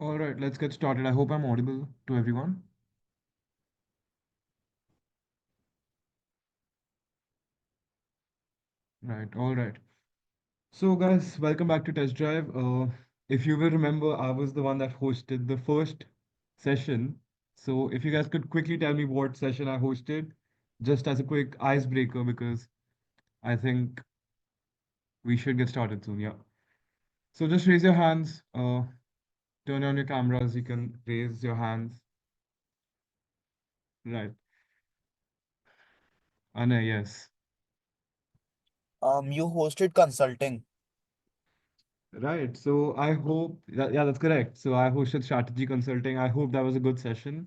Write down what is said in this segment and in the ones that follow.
All right, let's get started. I hope I'm audible to everyone. Right, all right. So, guys, welcome back to Test Drive. If you will remember, I was the one that hosted the first session. So, if you guys could quickly tell me what session I hosted, just as a quick icebreaker, because I think we should get started soon. Yeah. So, just raise your hands, turn on your cameras. You can raise your hands. Right. Anna, yes. You hosted consulting. Right. So I hope, yeah, that's correct. So I hosted strategy consulting. I hope that was a good session.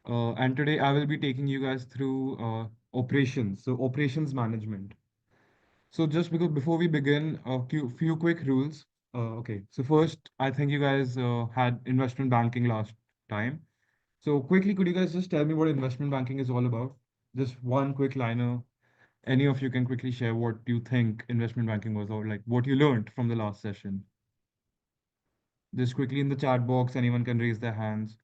And today I will be taking you guys through operations. So operations management. So just because before we begin, a few quick rules. Okay. So first, I think you guys had investment banking last time. So quickly, could you guys just tell me what investment banking is all about? Just one quick liner. Any of you can quickly share what you think investment banking was, or like what you learned from the last session. Just quickly in the chat box, anyone can raise their hands.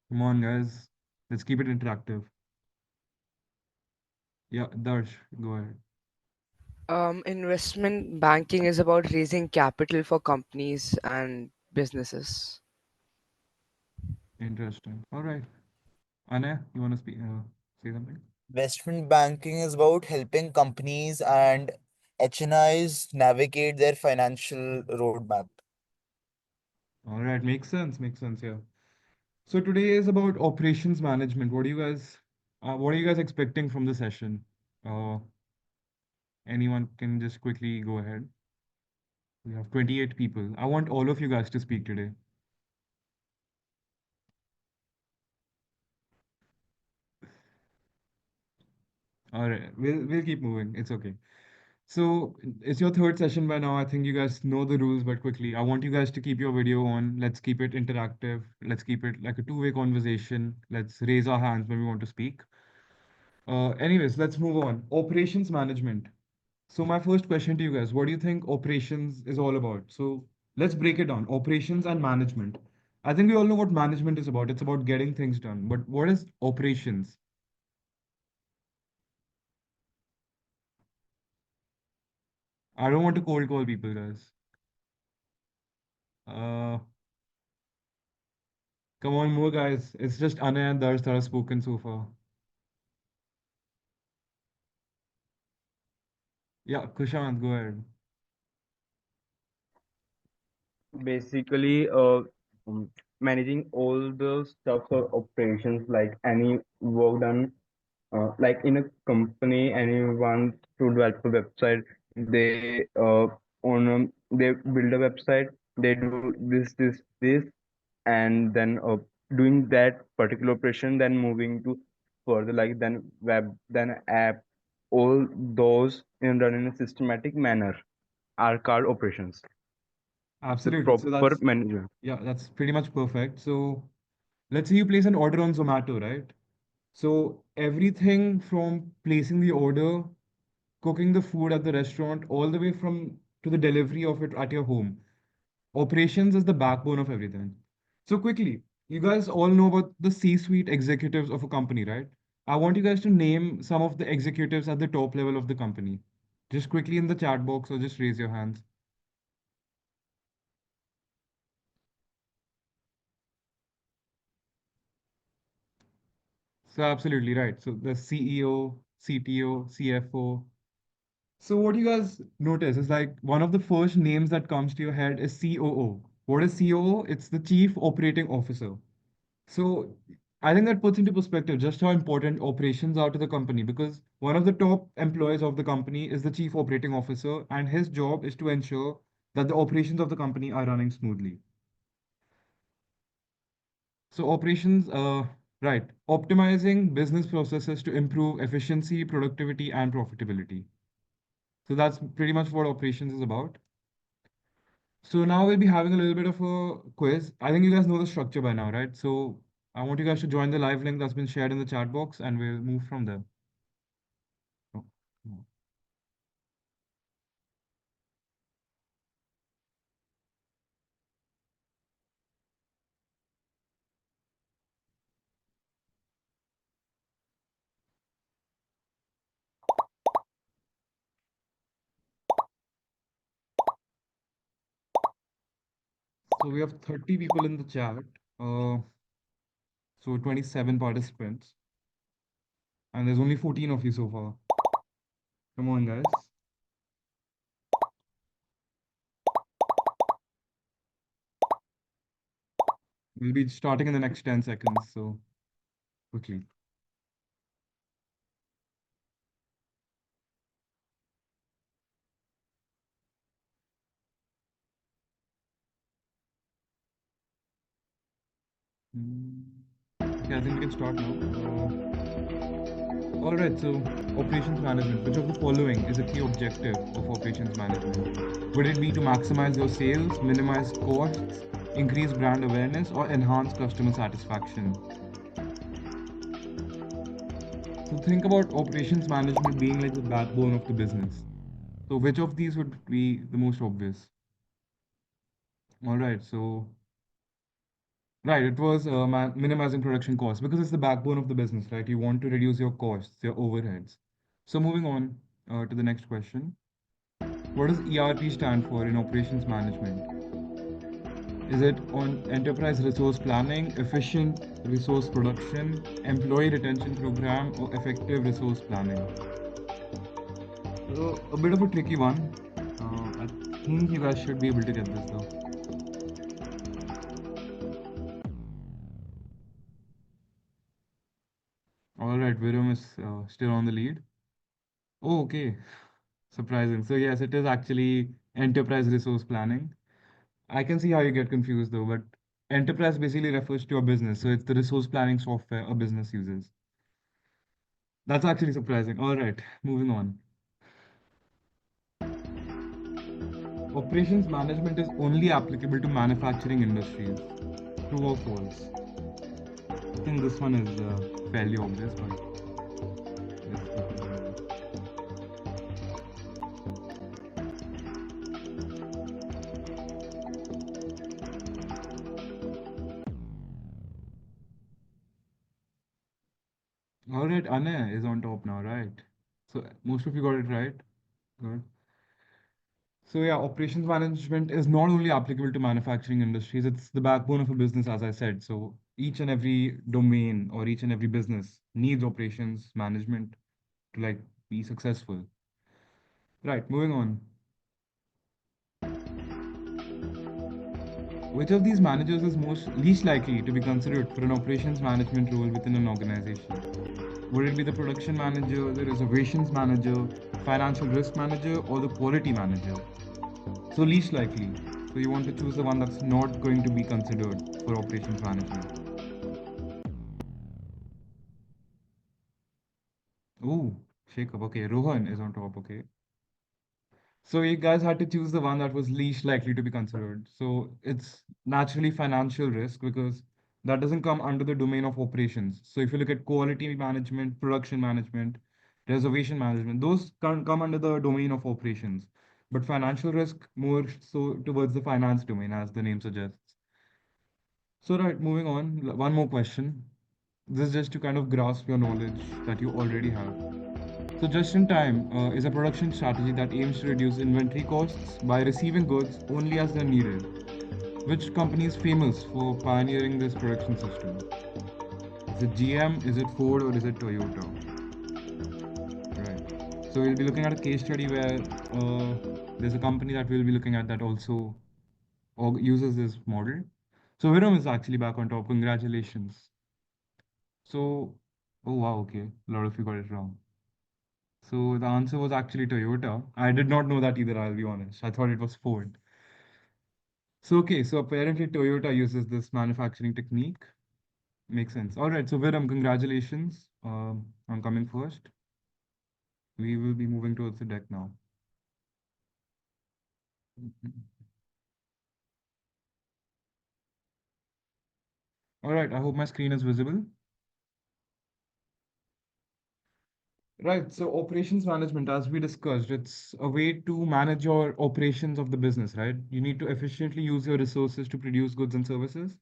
Come on, guys. Let's keep it interactive. Yeah, Darsh, go ahead. Investment banking is about raising capital for companies and businesses. Interesting. All right. Anna, you want to speak? Say something? Investment banking is about helping companies and HNIs navigate their financial roadmap. All right, makes sense. Makes sense. Yeah. So today is about operations management. What are you guys expecting from the session? Uh, Anyone can just quickly go ahead. We have 28 people. I want all of you guys to speak today. All right, we'll keep moving. It's okay. So it's your third session by now. I think you guys know the rules, but quickly, I want you guys to keep your video on. Let's keep it interactive. Let's keep it like a two-way conversation. Let's raise our hands when we want to speak. Anyways, let's move on. Operations management. So my first question to you guys, what do you think operations is all about? So let's break it down. Operations and management. I think we all know what management is about. It's about getting things done. But what is operations? I don't want to cold call people, guys. Uh, Come on, more guys. It's just Anna and Darsh that have spoken so far. Yeah, Kushant, go ahead. Basically um, managing all the stuff or operations like any work done like in a company anyone to develop a website they they build a website they do this and then doing that particular operation then moving to further like then web then app all those done in a systematic manner are called operations. It's a Absolutely. So proper that's, management. yeah, that's pretty much perfect. So let's say you place an order on Zomato, right? So everything from placing the order, cooking the food at the restaurant, all the way from to the delivery of it at your home. Operations is the backbone of everything. So quickly, you guys all know about the C-suite executives of a company, right? I want you guys to name some of the executives at the top level of the company. Just quickly in the chat box or just raise your hands. So absolutely right. So the CEO, CTO, CFO. So what you guys notice is like one of the first names that comes to your head is COO. What is COO? It's the Chief Operating Officer. So I think that puts into perspective just how important operations are to the company because one of the top employees of the company is the chief operating officer, and his job is to ensure that the operations of the company are running smoothly. So operations, right, optimizing business processes to improve efficiency, productivity, and profitability. So that's pretty much what operations is about. So now we'll be having a little bit of a quiz. I think you guys know the structure by now, right? So I want you guys to join the live link that's been shared in the chat box and we'll move from there. Oh, come on. So we have 30 people in the chat. Uh, so 27 participants, and there's only 14 of you so far. Come on, guys. We'll be starting in the next 10 seconds, so quickly. Okay, I think we can start now. All right, so operations management. Which of the following is a key objective of operations management? Would it be to maximize your sales, minimize costs, increase brand awareness, or enhance customer satisfaction? So think about operations management being like the backbone of the business. So which of these would be the most obvious? All right, so right, it was minimizing production costs because it's the backbone of the business, right? You want to reduce your costs, your overheads. So moving on to the next question. What does ERP stand for in operations management? Is it on enterprise resource planning, efficient resource production, employee retention program, or effective resource planning? So a bit of a tricky one. I think you guys should be able to get this though. All right, Virum is still on the lead. Oh, okay. Surprising. So yes, it is actually enterprise resource planning. I can see how you get confused though, but enterprise basically refers to a business. So it's the resource planning software a business uses. That's actually surprising. All right, moving on. Operations management is only applicable to manufacturing industries. True or false? I think this one is fairly obvious, but let's keep it going. All right, Anna is on top now, right? So most of you got it right. Good. So yeah, operations management is not only applicable to manufacturing industries, it's the backbone of a business, as I said. So each and every domain or each and every business needs operations management to like be successful. Right, moving on. Which of these managers is most least likely to be considered for an operations management role within an organization? Would it be the production manager, the reservations manager, financial risk manager, or the quality manager? So least likely. So you want to choose the one that's not going to be considered for operations management. Oh, shake up. Okay, Rohan is on top. Okay. So you guys had to choose the one that was least likely to be considered. So it's naturally financial risk because that doesn't come under the domain of operations. So if you look at quality management, production management, reservation management, those can come under the domain of operations. But financial risk more so towards the finance domain, as the name suggests. So right, moving on, one more question. This is just to kind of grasp your knowledge that you already have. So just in time is a production strategy that aims to reduce inventory costs by receiving goods only as they're needed. Which company is famous for pioneering this production system? Is it GM, is it Ford, or is it Toyota? Right. So we'll be looking at a case study where there's a company that we'll be looking at that also uses this model. So Viram is actually back on top. Congratulations. So, oh wow, okay. A lot of you got it wrong. So the answer was actually Toyota. I did not know that either, I'll be honest. I thought it was Ford. So okay, so apparently Toyota uses this manufacturing technique. Makes sense. All right, so Viram, congratulations on coming first. We will be moving towards the deck now. All right, I hope my screen is visible. Right, so operations management, as we discussed, it's a way to manage your operations of the business, right? You need to efficiently use your resources to produce goods and services.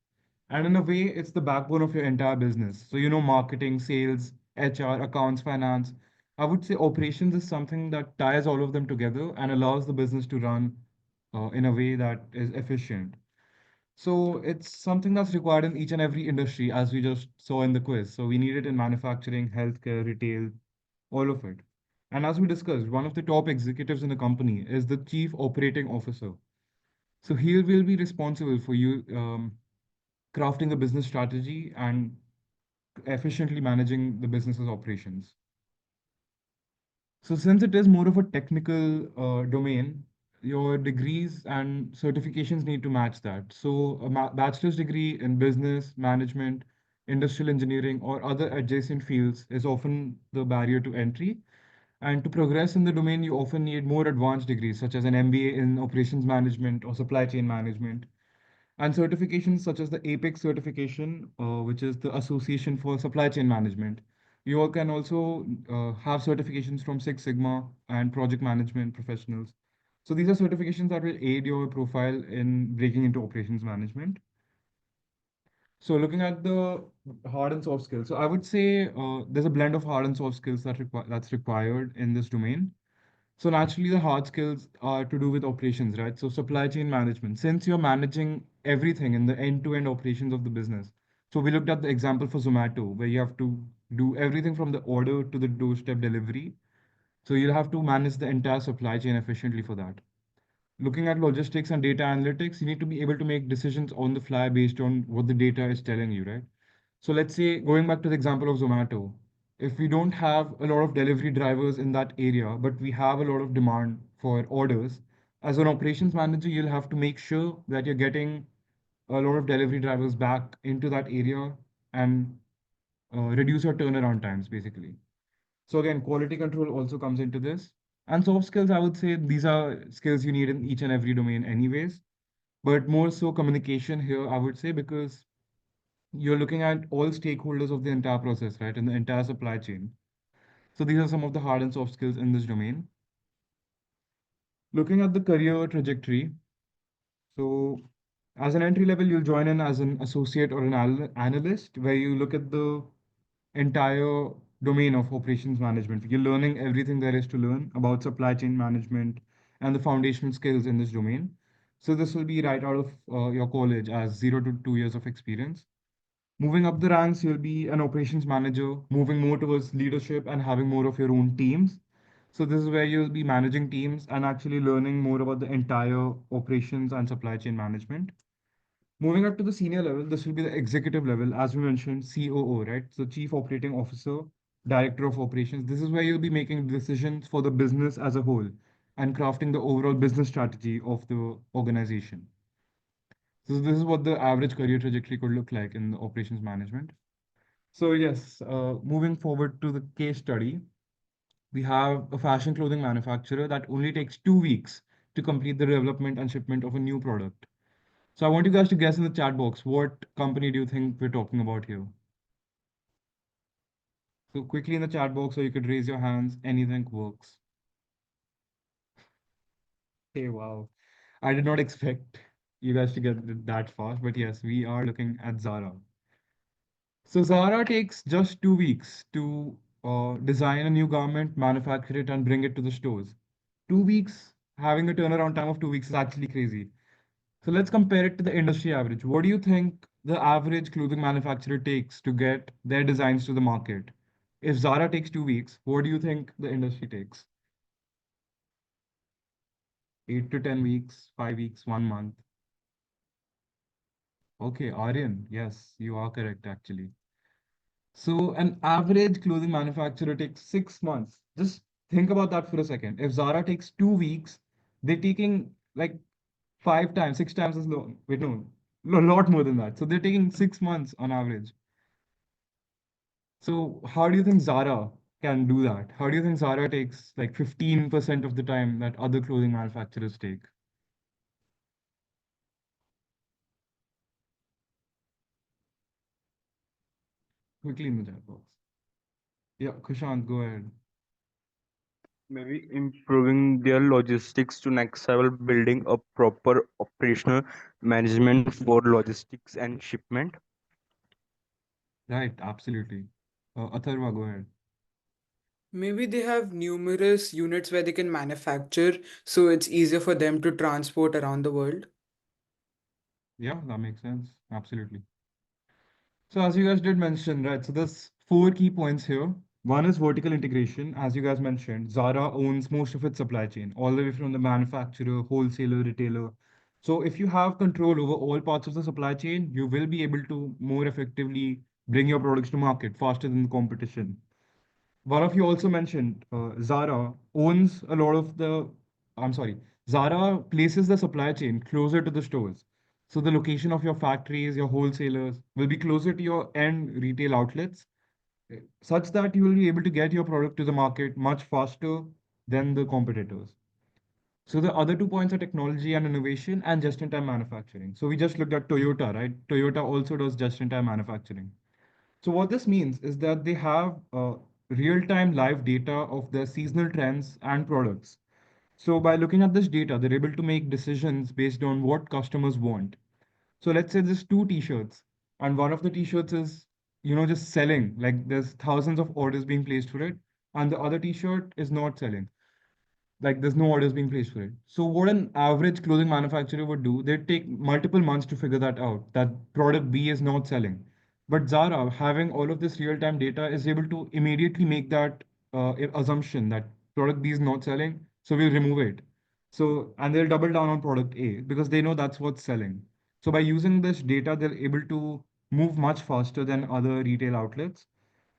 And in a way, it's the backbone of your entire business. So, marketing, sales, HR, accounts, finance. I would say operations is something that ties all of them together and allows the business to run in a way that is efficient. So it's something that's required in each and every industry, as we just saw in the quiz. So we need it in manufacturing, healthcare, retail, all of it. And as we discussed, one of the top executives in the company is the chief operating officer. So he will be responsible for you crafting a business strategy and efficiently managing the business's operations. So since it is more of a technical domain, your degrees and certifications need to match that. So a bachelor's degree in business, management, industrial engineering, or other adjacent fields is often the barrier to entry. And to progress in the domain, you often need more advanced degrees, such as an MBA in operations management or supply chain management. And certifications such as the APEX certification, which is the Association for Supply Chain Management. You all can also have certifications from Six Sigma and project management professionals. So these are certifications that will aid your profile in breaking into operations management. So looking at the hard and soft skills, so I would say there's a blend of hard and soft skills that's required in this domain. So naturally, the hard skills are to do with operations, right? So supply chain management, since you're managing everything in the end-to-end operations of the business. So we looked at the example for Zomato, where you have to do everything from the order to the doorstep delivery. So you'll have to manage the entire supply chain efficiently for that. Looking at logistics and data analytics, you need to be able to make decisions on the fly based on what the data is telling you, right? So let's say, going back to the example of Zomato, if we don't have a lot of delivery drivers in that area, but we have a lot of demand for orders, as an operations manager, you'll have to make sure that you're getting a lot of delivery drivers back into that area and reduce your turnaround times, basically. So again, quality control also comes into this. And soft skills, I would say these are skills you need in each and every domain anyways, but more so communication here, I would say, because you're looking at all stakeholders of the entire process, right, in the entire supply chain. So these are some of the hard and soft skills in this domain. Looking at the career trajectory, so as an entry level, you'll join in as an associate or an analyst, where you look at the entire domain of operations management. You're learning everything there is to learn about supply chain management and the foundational skills in this domain. So this will be right out of your college as 0 to 2 years of experience. Moving up the ranks, you'll be an operations manager, moving more towards leadership and having more of your own teams. So this is where you'll be managing teams and actually learning more about the entire operations and supply chain management. Moving up to the senior level, this will be the executive level, as we mentioned, COO, right? So Chief Operating Officer, Director of Operations. This is where you'll be making decisions for the business as a whole and crafting the overall business strategy of the organization. So this is what the average career trajectory could look like in the operations management. So yes, moving forward to the case study, we have a fashion clothing manufacturer that only takes 2 weeks to complete the development and shipment of a new product. So I want you guys to guess in the chat box, what company do you think we're talking about here? So quickly in the chat box, or you could raise your hands, anything works. Hey, wow. I did not expect you guys to get it that fast, but yes, we are looking at Zara. So Zara takes just 2 weeks to design a new garment, manufacture it, and bring it to the stores. 2 weeks, having a turnaround time of 2 weeks is actually crazy. So let's compare it to the industry average. What do you think the average clothing manufacturer takes to get their designs to the market? If Zara takes 2 weeks, what do you think the industry takes? 8 to 10 weeks, 5 weeks, 1 month. Okay, Aryan, yes, you are correct actually. So an average clothing manufacturer takes 6 months. Just think about that for a second. If Zara takes 2 weeks, they're taking like 5 times, 6 times as long. Wait, no, a lot more than that. So they're taking 6 months on average. So how do you think Zara can do that? How do you think Zara takes like 15% of the time that other clothing manufacturers take? Quickly in the chat box. Yeah, Kushant, go ahead. Maybe improving their logistics to next level, building a proper operational management for logistics and shipment. Right, absolutely. Atharva, go ahead. Maybe they have numerous units where they can manufacture, so it's easier for them to transport around the world. Yeah, that makes sense. Absolutely. So as you guys did mention, right? So there's four key points here. One is vertical integration. As you guys mentioned, Zara owns most of its supply chain, all the way from the manufacturer, wholesaler, retailer. So if you have control over all parts of the supply chain, you will be able to more effectively bring your products to market faster than the competition. One of you also mentioned Zara owns a lot of the, I'm sorry, Zara places the supply chain closer to the stores. So the location of your factories, your wholesalers will be closer to your end retail outlets, such that you will be able to get your product to the market much faster than the competitors. So the other 2 points are technology and innovation and just-in-time manufacturing. So we just looked at Toyota, right? Toyota also does just-in-time manufacturing. So what this means is that they have real-time live data of their seasonal trends and products. So by looking at this data, they're able to make decisions based on what customers want. So let's say there's two t-shirts, and one of the t-shirts is, just selling, like there's thousands of orders being placed for it, and the other t-shirt is not selling, like there's no orders being placed for it. So what an average clothing manufacturer would do, they'd take multiple months to figure that out, that product B is not selling. But Zara, having all of this real-time data, is able to immediately make that assumption that product B is not selling, so we'll remove it. So, and they'll double down on product A because they know that's what's selling. So by using this data, they're able to move much faster than other retail outlets,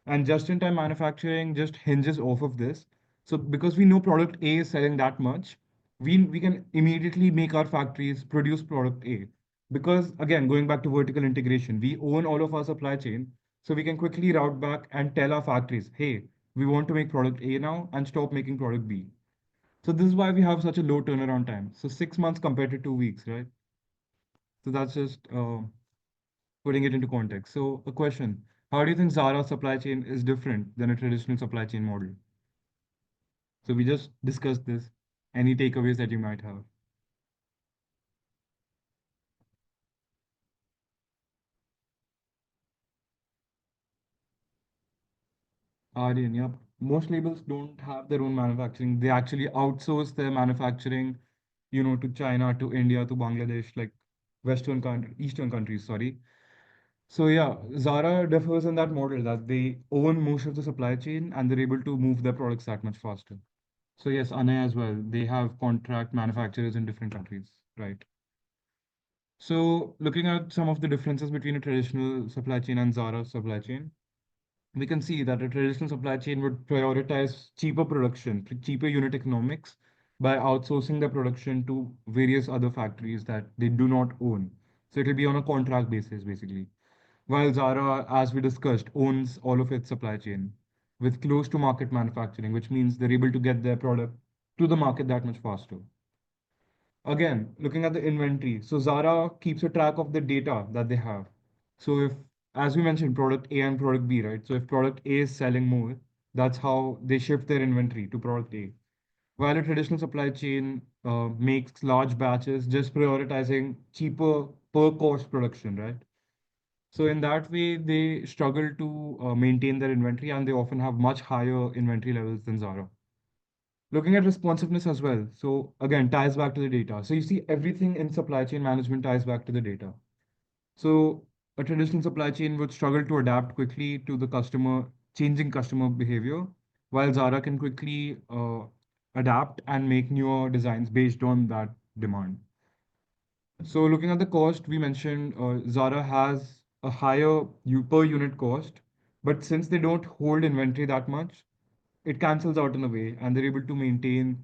and just-in-time manufacturing just hinges off of this. So because we know product A is selling that much, we can immediately make our factories produce product A. Because again, going back to vertical integration, we own all of our supply chain, so we can quickly route back and tell our factories, hey, we want to make product A now and stop making product B. So this is why we have such a low turnaround time. So 6 months compared to 2 weeks, right? So that's just putting it into context. So a question, how do you think Zara's supply chain is different than a traditional supply chain model? So we just discussed this. Any takeaways that you might have? Aryan, yep. Most labels don't have their own manufacturing. They actually outsource their manufacturing, to China, to India, to Bangladesh, like Eastern countries, sorry. So yeah, Zara differs in that model that they own most of the supply chain and they're able to move their products that much faster. So yes, Anaya as well. They have contract manufacturers in different countries, right? So looking at some of the differences between a traditional supply chain and Zara's supply chain, we can see that a traditional supply chain would prioritize cheaper production, cheaper unit economics by outsourcing the production to various other factories that they do not own. So it will be on a contract basis, basically. While Zara, as we discussed, owns all of its supply chain with close to market manufacturing, which means they're able to get their product to the market that much faster. Again, looking at the inventory, so Zara keeps a track of the data that they have. So if, as we mentioned, product A and product B, right? So if product A is selling more, that's how they shift their inventory to product A. While a traditional supply chain makes large batches, just prioritizing cheaper per cost production, right? So in that way, they struggle to maintain their inventory and they often have much higher inventory levels than Zara. Looking at responsiveness as well. So again, ties back to the data. So you see everything in supply chain management ties back to the data. So a traditional supply chain would struggle to adapt quickly to the changing customer behavior, while Zara can quickly adapt and make newer designs based on that demand. So looking at the cost, we mentioned Zara has a higher per unit cost, but since they don't hold inventory that much, it cancels out in a way, and they're able to maintain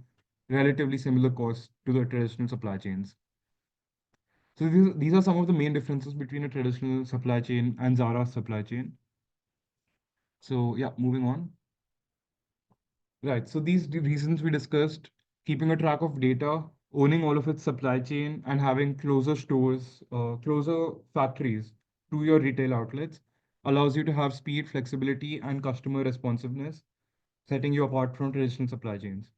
relatively similar costs to the traditional supply chains. So these are some of the main differences between a traditional supply chain and Zara's supply chain. So yeah, moving on. Right. So these reasons we discussed, keeping a track of data, owning all of its supply chain, and having closer stores, closer factories to your retail outlets allows you to have speed, flexibility, and customer responsiveness, setting you apart from traditional supply chains.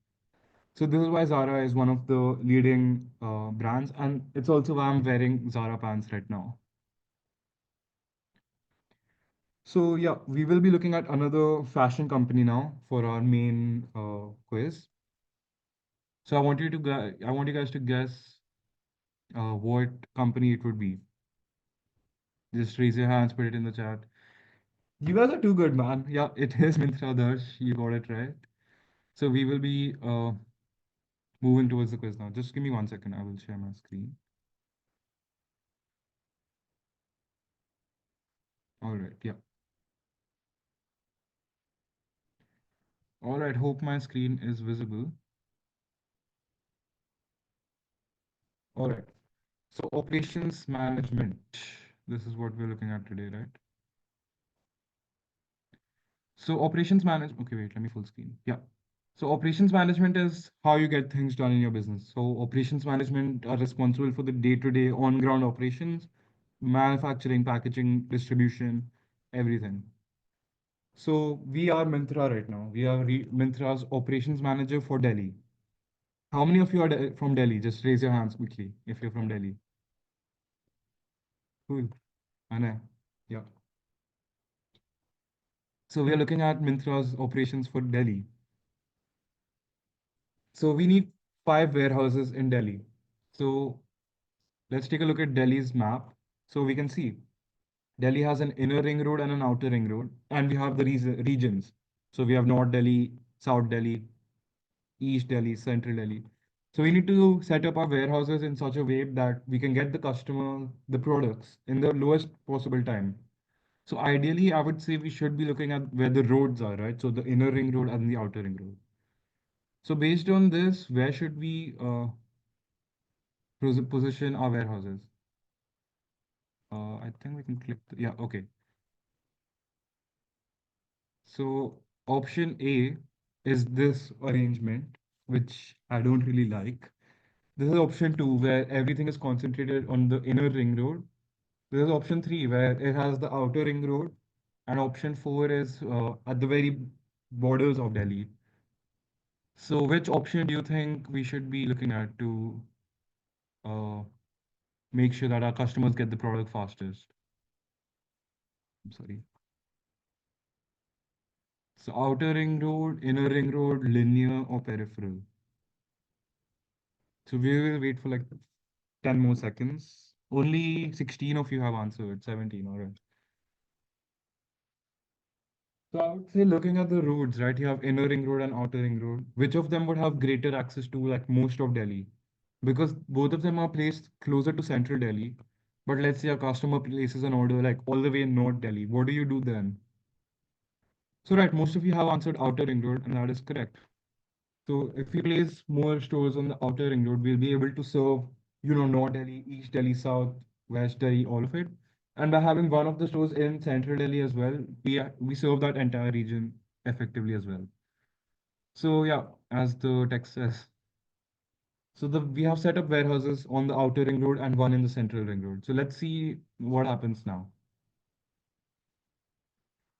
So this is why Zara is one of the leading brands, and it's also why I'm wearing Zara pants right now. So yeah, we will be looking at another fashion company now for our main quiz. So I want you guys to guess what company it would be. Just raise your hands, put it in the chat. You guys are too good, man. Yeah, it is Mintra Darsh. You got it right. So we will be moving towards the quiz now. Just give me 1 second. I will share my screen. All right. Yeah. All right. Hope my screen is visible. All right. So operations management. This is what we're looking at today, right? So operations manage. Okay, wait. Let me full screen. Yeah. So operations management is how you get things done in your business. So operations management are responsible for the day-to-day on-ground operations, manufacturing, packaging, distribution, everything. So we are Mintra right now. We are Mintra's operations manager for Delhi. How many of you are from Delhi? Just raise your hands quickly if you're from Delhi. Cool. Anna. Yeah. So we are looking at Mintra's operations for Delhi. So we need 5 warehouses in Delhi. So let's take a look at Delhi's map. So we can see Delhi has an inner ring road and an outer ring road, and we have the regions. So we have North Delhi, South Delhi, East Delhi, Central Delhi. So we need to set up our warehouses in such a way that we can get the customer the products in the lowest possible time. So ideally, I would say we should be looking at where the roads are, right? So the inner ring road and the outer ring road. So based on this, where should we position our warehouses? I think we can click. Yeah, okay. So option A is this arrangement, which I don't really like. This is option two, where everything is concentrated on the inner ring road. This is option three, where it has the outer ring road. And option four is at the very borders of Delhi. So which option do you think we should be looking at to uh, make sure that our customers get the product fastest? I'm sorry. So outer ring road, inner ring road, linear or peripheral. So we will wait for like 10 more seconds. Only 16 of you have answered, 17, all right. So I would say looking at the roads, right? You have inner ring road and outer ring road. Which of them would have greater access to like most of Delhi? Because both of them are placed closer to central Delhi. But let's say a customer places an order like all the way in North Delhi. What do you do then? So right, most of you have answered outer ring road, and that is correct. So if we place more stores on the outer ring road, we'll be able to serve, North Delhi, East Delhi, South, West Delhi, all of it. And by having one of the stores in Central Delhi as well, we serve that entire region effectively as well. So yeah, as the text says, so we have set up warehouses on the outer ring road and one in the central ring road. So let's see what happens now.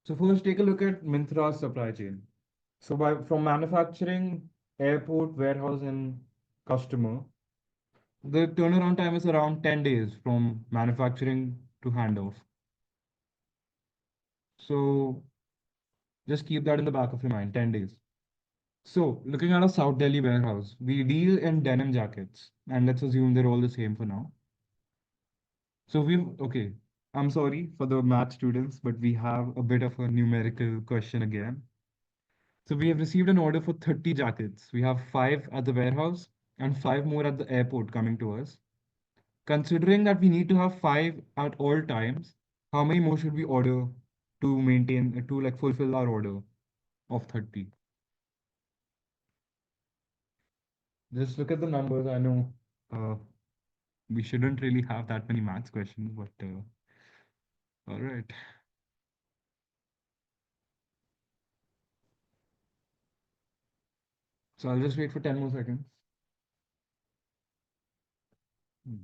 So first, take a look at Mintra's supply chain. So from manufacturing, airport, warehouse, and customer, the turnaround time is around 10 days from manufacturing to handoff. So just keep that in the back of your mind, 10 days. So looking at a South Delhi warehouse, we deal in denim jackets, and let's assume they're all the same for now. So okay, I'm sorry for the math students, but we have a bit of a numerical question again. So we have received an order for 30 jackets. We have 5 at the warehouse and 5 more at the airport coming to us. Considering that we need to have 5 at all times, how many more should we order to maintain, to like fulfill our order of 30? Just look at the numbers. I know uh, we shouldn't really have that many maths questions, but all right. So I'll just wait for 10 more seconds. Hmm.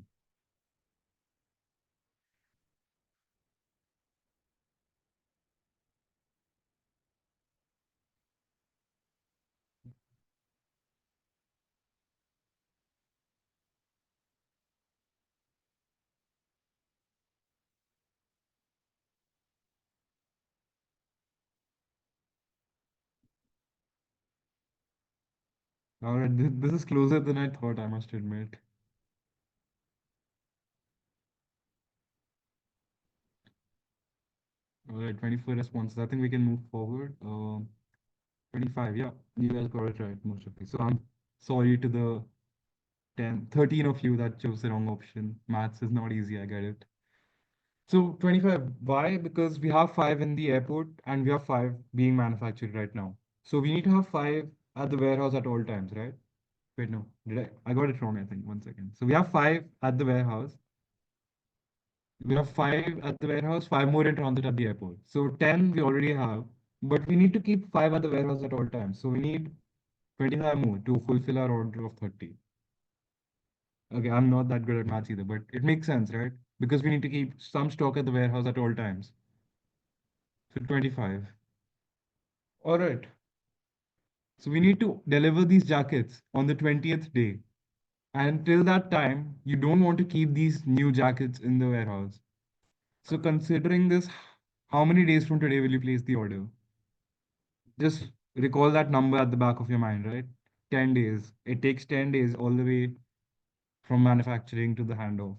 All right, this is closer than I thought, I must admit. All right, 24 responses. I think we can move forward. 25, yeah, you guys got it right, most of you. So I'm sorry to the 10, 13 of you that chose the wrong option. Maths is not easy, I get it. So 25, why? Because we have five in the airport and we have five being manufactured right now. So we need to have five at the warehouse at all times, right? Wait, no, did I got it wrong, I think. One second. So we have five at the warehouse. We have five at the warehouse, five more in transit at the airport. So 10 we already have, but we need to keep five at the warehouse at all times. So we need 25 more to fulfill our order of 30. Okay, I'm not that good at maths either, but it makes sense, right? Because we need to keep some stock at the warehouse at all times. So 25. All right. So we need to deliver these jackets on the 20th day. And till that time, you don't want to keep these new jackets in the warehouse. So considering this, how many days from today will you place the order? Just recall that number at the back of your mind, right? 10 days. It takes 10 days all the way from manufacturing to the handoff.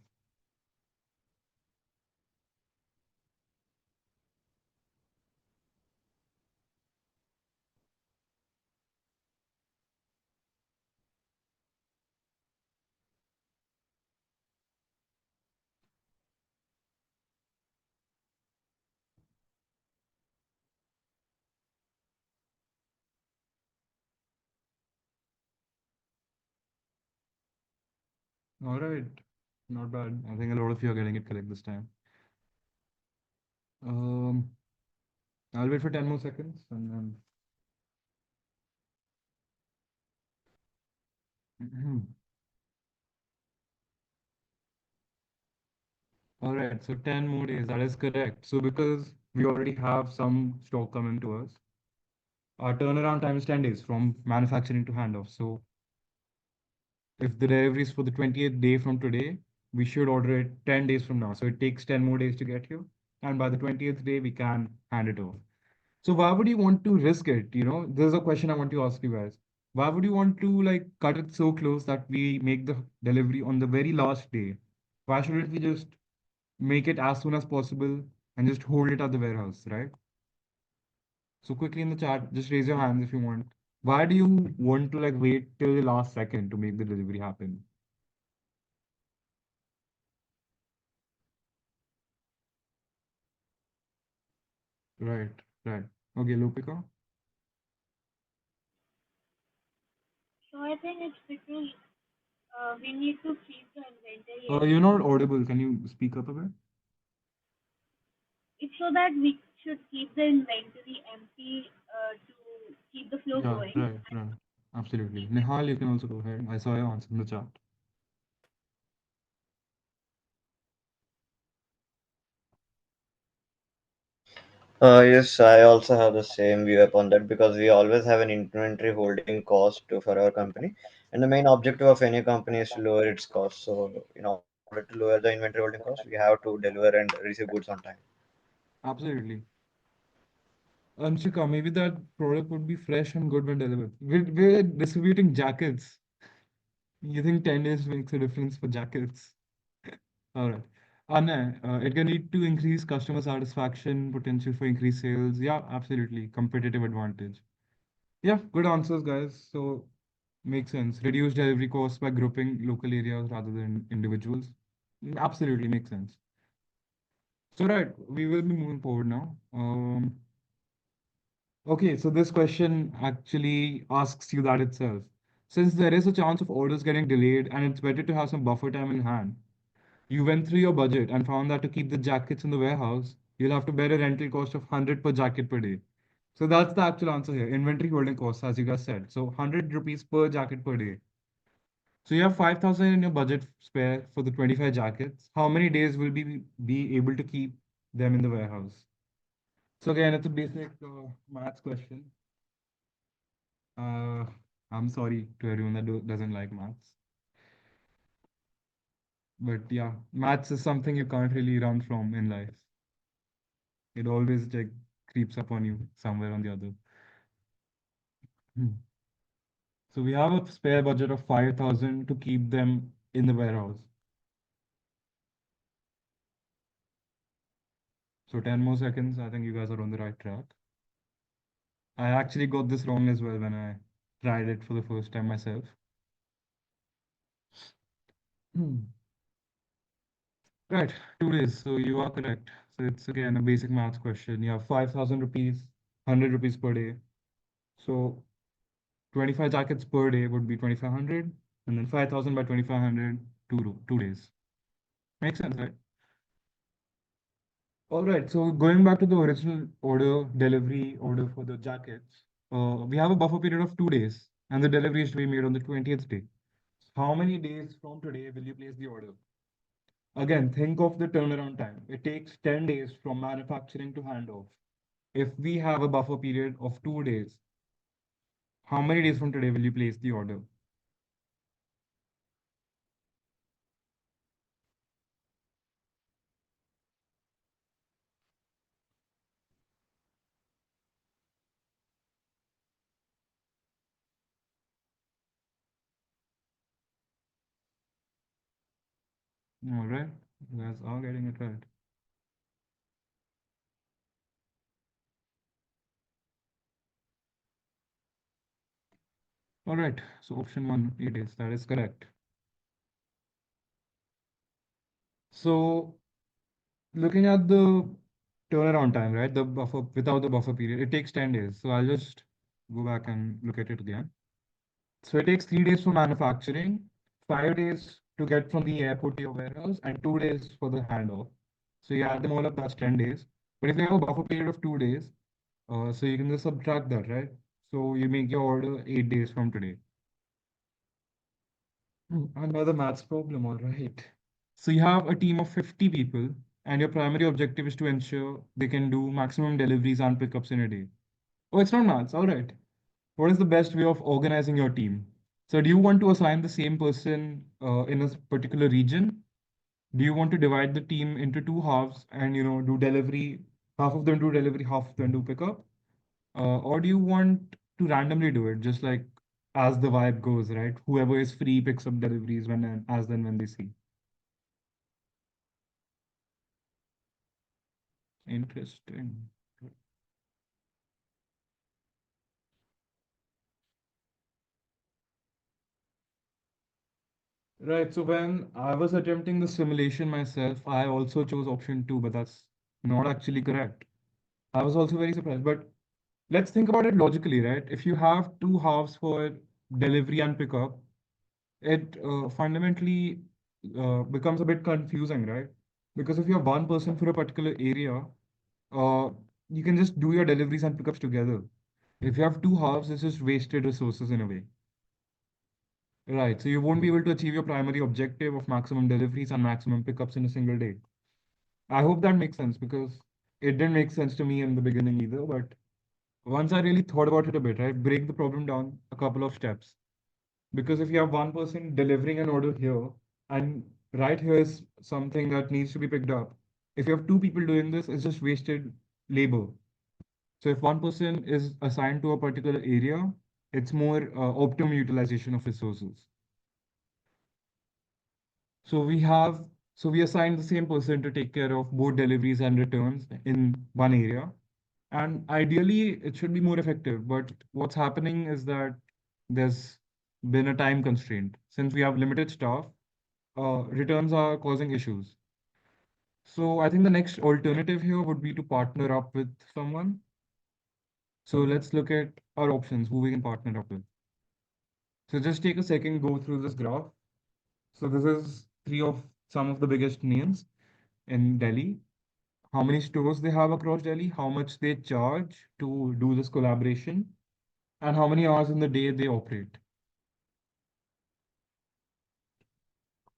All right. Not bad. I think a lot of you are getting it correct this time. Um, I'll wait for 10 more seconds and then. All right, so 10 more days, that is correct. So because we already have some stock coming to us, our turnaround time is 10 days from manufacturing to handoff. So if the delivery is for the 20th day from today, we should order it 10 days from now. So it takes 10 more days to get here. And by the 20th day, we can hand it over. So why would you want to risk it? There's a question I want to ask you guys. Why would you want to like cut it so close that we make the delivery on the very last day? Why shouldn't we just make it as soon as possible and just hold it at the warehouse, right? So quickly in the chat, just raise your hands if you want. Why do you want to like wait till the last second to make the delivery happen? Right, right. Okay, Lupika. So I think it's because we need to keep the inventory You're empty. not audible. Can you speak up a bit? It's so that we should keep the inventory empty to keep the flow Yeah, going. right, right. Absolutely. Nihal, you can also go ahead. I saw your answer in the chat. Yes, I also have the same view upon that because we always have an inventory holding cost for our company, and the main objective of any company is to lower its cost. So, in order to lower the inventory holding cost, we have to deliver and receive goods on time. Absolutely. Anshika, maybe that product would be fresh and good when delivered. We're distributing jackets. You think 10 days makes a difference for jackets? All right. Anna, it can lead to increased customer satisfaction, potential for increased sales. Yeah, absolutely. Competitive advantage. Yeah, good answers, guys. So, makes sense. Reduce delivery costs by grouping local areas rather than individuals. Absolutely makes sense. So, right, we will be moving forward now. Okay, so this question actually asks you that itself. Since there is a chance of orders getting delayed and it's better to have some buffer time in hand, you went through your budget and found that to keep the jackets in the warehouse, you'll have to bear a rental cost of 100 per jacket per day. So that's the actual answer here. Inventory holding costs, as you guys said. So 100 rupees per jacket per day. So you have 5,000 in your budget spare for the 25 jackets. How many days will be able to keep them in the warehouse? So again, it's a basic maths question. Uh, I'm sorry to everyone that doesn't like maths. But yeah, maths is something you can't really run from in life. It always like creeps up on you somewhere on the other. Hmm. So we have a spare budget of 5,000 to keep them in the warehouse. So 10 more seconds. I think you guys are on the right track. I actually got this wrong as well when I tried it for the first time myself. Hmm. Right, 2 days. So you are correct. So it's again a basic maths question. You have 5,000 rupees, 100 rupees per day. So 25 jackets per day would be 2,500, and then 5,000 by 2,500, 2 days. Makes sense, right? All right, so going back to the original order, delivery order for the jackets, we have a buffer period of 2 days, and the delivery is to be made on the 20th day. How many days from today will you place the order? Again, think of the turnaround time. It takes 10 days from manufacturing to handoff. If we have a buffer period of 2 days, how many days from today will you place the order? All right, you guys are getting it right. All right, so option one, 8 days, that is correct. So looking at the turnaround time, right? The buffer without the buffer period, it takes 10 days. So I'll just go back and look at it again. So it takes 3 days for manufacturing, 5 days to get from the airport to your warehouse, and 2 days for the handoff. So you add them all up, that's 10 days. But if you have a buffer period of 2 days, so you can just subtract that, right? So you make your order 8 days from today. Another maths problem, all right. So you have a team of 50 people, and your primary objective is to ensure they can do maximum deliveries and pickups in a day. Oh, it's not maths, all right. What is the best way of organizing your team? So do you want to assign the same person in a particular region? Do you want to divide the team into two halves and do delivery? Half of them do delivery, half of them do pickup. Or do you want to randomly do it, just like as the vibe goes, right? Whoever is free picks up deliveries when and as then when they see. Interesting. Right. So when I was attempting the simulation myself, I also chose option two, but that's not actually correct. I was also very surprised. But let's think about it logically, right? If you have two halves for delivery and pickup, it fundamentally becomes a bit confusing, right? Because if you have one person for a particular area, uh, you can just do your deliveries and pickups together. If you have two halves, it's just wasted resources in a way. Right. So you won't be able to achieve your primary objective of maximum deliveries and maximum pickups in a single day. I hope that makes sense because it didn't make sense to me in the beginning either. But once I really thought about it a bit, right, break the problem down a couple of steps. Because if you have one person delivering an order here, and right here is something that needs to be picked up. If you have two people doing this, it's just wasted labor. So if one person is assigned to a particular area, it's more optimum utilization of resources. So we assigned the same person to take care of both deliveries and returns in one area. And ideally, it should be more effective. But what's happening is that there's been a time constraint. Since we have limited staff, returns are causing issues. So I think the next alternative here would be to partner up with someone. So let's look at our options, who we can partner up with. So just take a second, go through this graph. So this is three of some of the biggest names in Delhi, how many stores they have across Delhi, how much they charge to do this collaboration, and how many hours in the day they operate.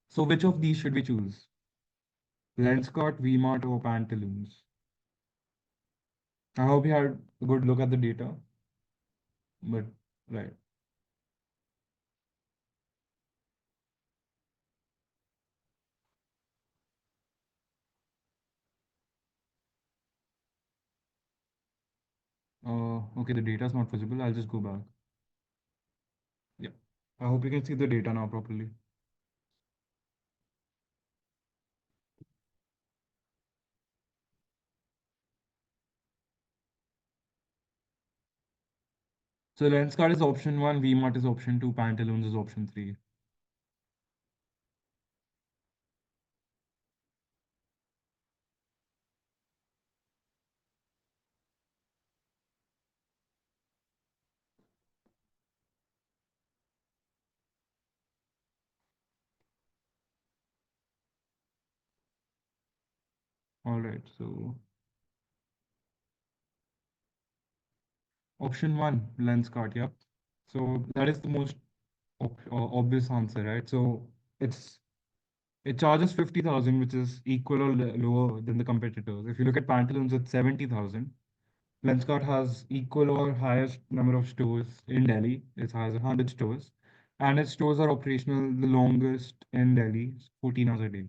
So which of these should we choose? Lenskart, VMart, or Pantaloons? I hope you had a good look at the data, but right. Okay, the data is not visible. I'll just go back. Yeah. I hope you can see the data now properly. So Lenskart is option one, VMart is option two, Pantaloons is option three. All right, so option one, Lenskart, yep. So that is the most obvious answer, right? So it's it charges 50,000, which is equal or lower than the competitors. If you look at Pantaloons, it's 70,000. Lenskart has equal or highest number of stores in Delhi. It has 100 stores, and its stores are operational the longest in Delhi, 14 hours a day.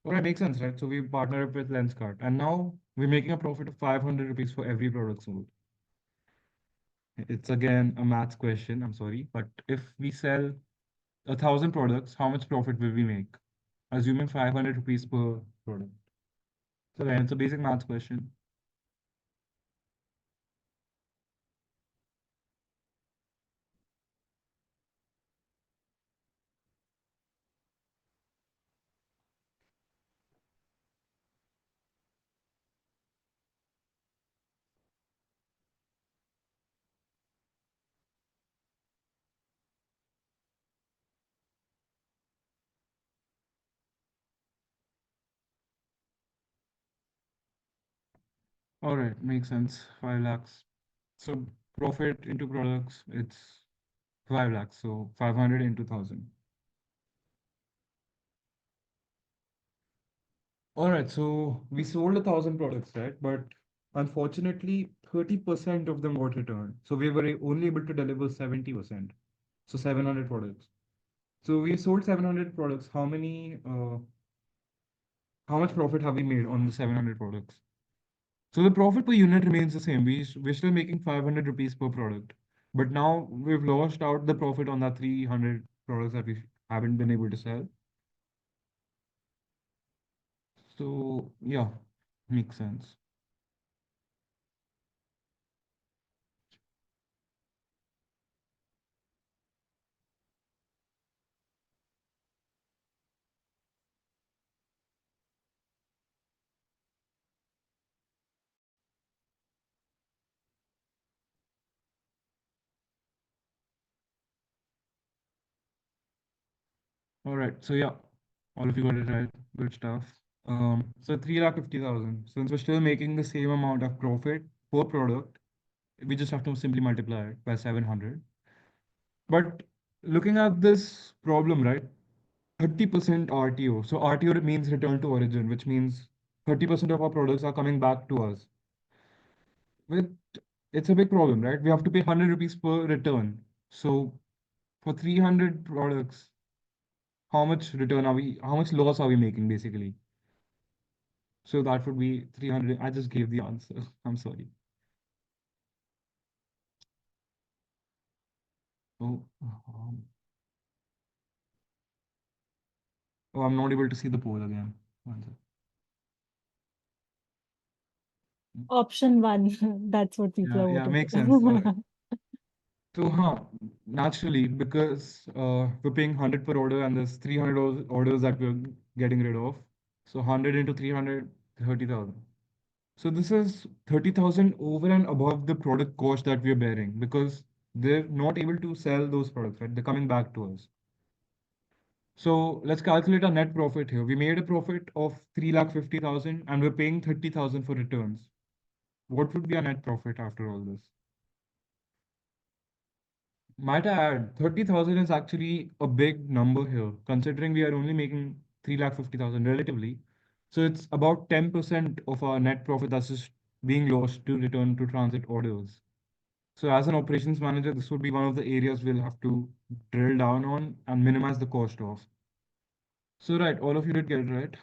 All right, makes sense, right? So we partner up with Lenskart, and now we're making a profit of 500 rupees for every product sold. It's again a maths question, I'm sorry, but if we sell 1,000 products, how much profit will we make? Assuming 500 rupees per product. So then it's a basic maths question. All right, makes sense. 5 lakhs. So profit into products, it's 5 lakhs. So 500 into 1,000. All right, so we sold 1,000 products, right? But unfortunately, 30% of them got returned. So we were only able to deliver 70%. So 700 products. So we sold 700 products. How much profit have we made on the 700 products? So the profit per unit remains the same. We're still making 500 rupees per product. But now we've lost out the profit on that 300 products that we haven't been able to sell. So yeah, makes sense. All right. So yeah, all of you got it right. Good stuff. So 3,50,000. Since we're still making the same amount of profit per product, we just have to simply multiply it by 700. But looking at this problem, right? 30% RTO. So RTO means return to origin, which means 30% of our products are coming back to us. With it's a big problem, right? We have to pay 100 rupees per return. So for 300 products, how much loss are we making basically? So that would be 300. I just gave the answer. I'm sorry. Oh, oh, I'm not able to see the poll again. One sec. Option one. That's what people Yeah, are yeah, voting makes sense. All right. for. So, naturally, because we're paying 100 per order and there's 300 orders that we're getting rid of. So 100 into 300, 30,000. So this is 30,000 over and above the product cost that we're bearing because they're not able to sell those products, right? They're coming back to us. So let's calculate our net profit here. We made a profit of 3,50,000 and we're paying 30,000 for returns. What would be our net profit after all this? Might I add, 30,000 is actually a big number here, considering we are only making 3,50,000 relatively. So it's about 10% of our net profit that's just being lost to return to transit orders. So as an operations manager, this would be one of the areas we'll have to drill down on and minimize the cost of. So right, all of you did get it right.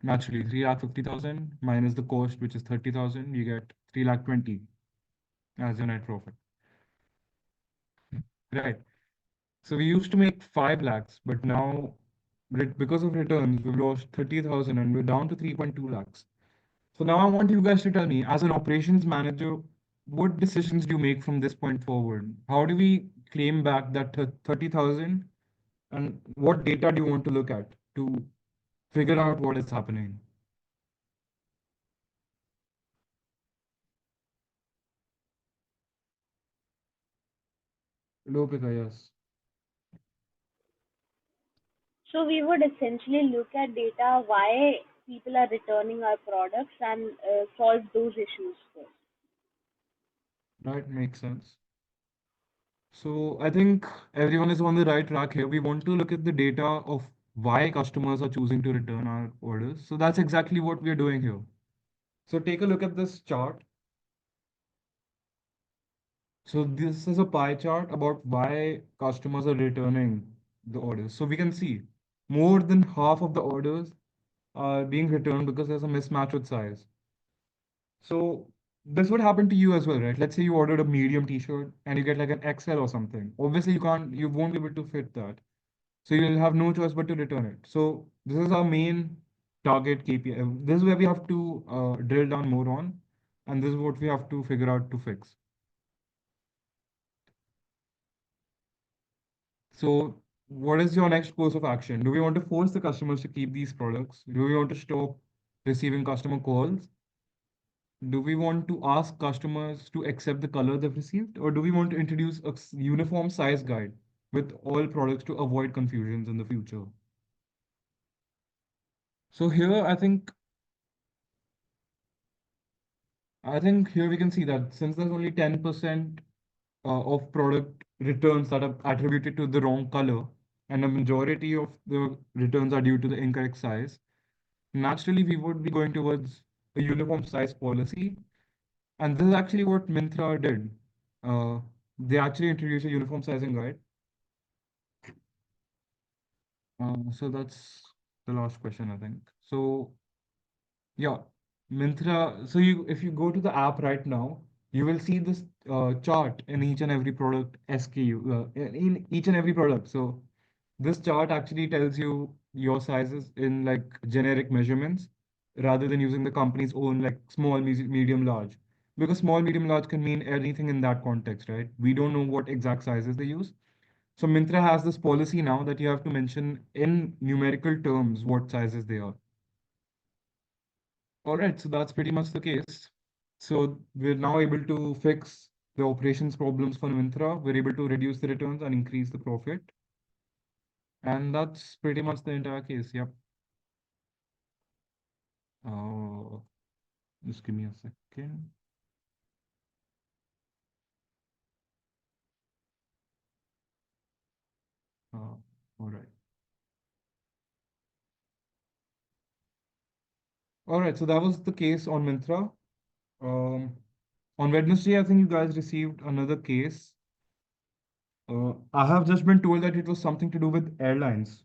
Naturally, 3,50,000 minus the cost, which is 30,000, you get 3,20,000 as your net profit. Right. So we used to make 5 lakhs, but now because of returns, we've lost 30,000 and we're down to 3.2 lakhs. So now I want you guys to tell me, as an operations manager, what decisions do you make from this point forward? How do we claim back that 30,000? And what data do you want to look at to figure out what is happening? Lopika, yes. So we would essentially look at data why people are returning our products and solve those issues first. That makes sense. So I think everyone is on the right track here. We want to look at the data of why customers are choosing to return our orders. So that's exactly what we are doing here. So take a look at this chart. So this is a pie chart about why customers are returning the orders. So we can see more than half of the orders are being returned because there's a mismatch with size. So this would happen to you as well, right? Let's say you ordered a medium t-shirt and you get like an XL or something. Obviously you won't be able to fit that. So you'll have no choice but to return it. So this is our main target KPI. This is where we have to drill down more on, and this is what we have to figure out to fix. So what is your next course of action? Do we want to force the customers to keep these products? Do we want to stop receiving customer calls? Do we want to ask customers to accept the color they've received? Or do we want to introduce a uniform size guide with all products to avoid confusions in the future? So here, I think here we can see that since there's only 10% of product returns that are attributed to the wrong color, and a majority of the returns are due to the incorrect size, naturally we would be going towards a uniform size policy. And this is actually what Myntra did. Uh, they actually introduced a uniform sizing guide. So that's the last question, I think. So yeah, Myntra. So if you go to the app right now, you will see this chart in each and every product SKU, in each and every product. So this chart actually tells you your sizes in like generic measurements rather than using the company's own like small, medium, large. Because small, medium, large can mean anything in that context, right? We don't know what exact sizes they use. So Myntra has this policy now that you have to mention in numerical terms what sizes they are. All right, so that's pretty much the case. So we're now able to fix the operations problems for Myntra. We're able to reduce the returns and increase the profit. And that's pretty much the entire case. Yep. Uh, just give me a second. All right. All right, so that was the case on Myntra. Um, on Wednesday, I think you guys received another case. I have just been told that it was something to do with airlines.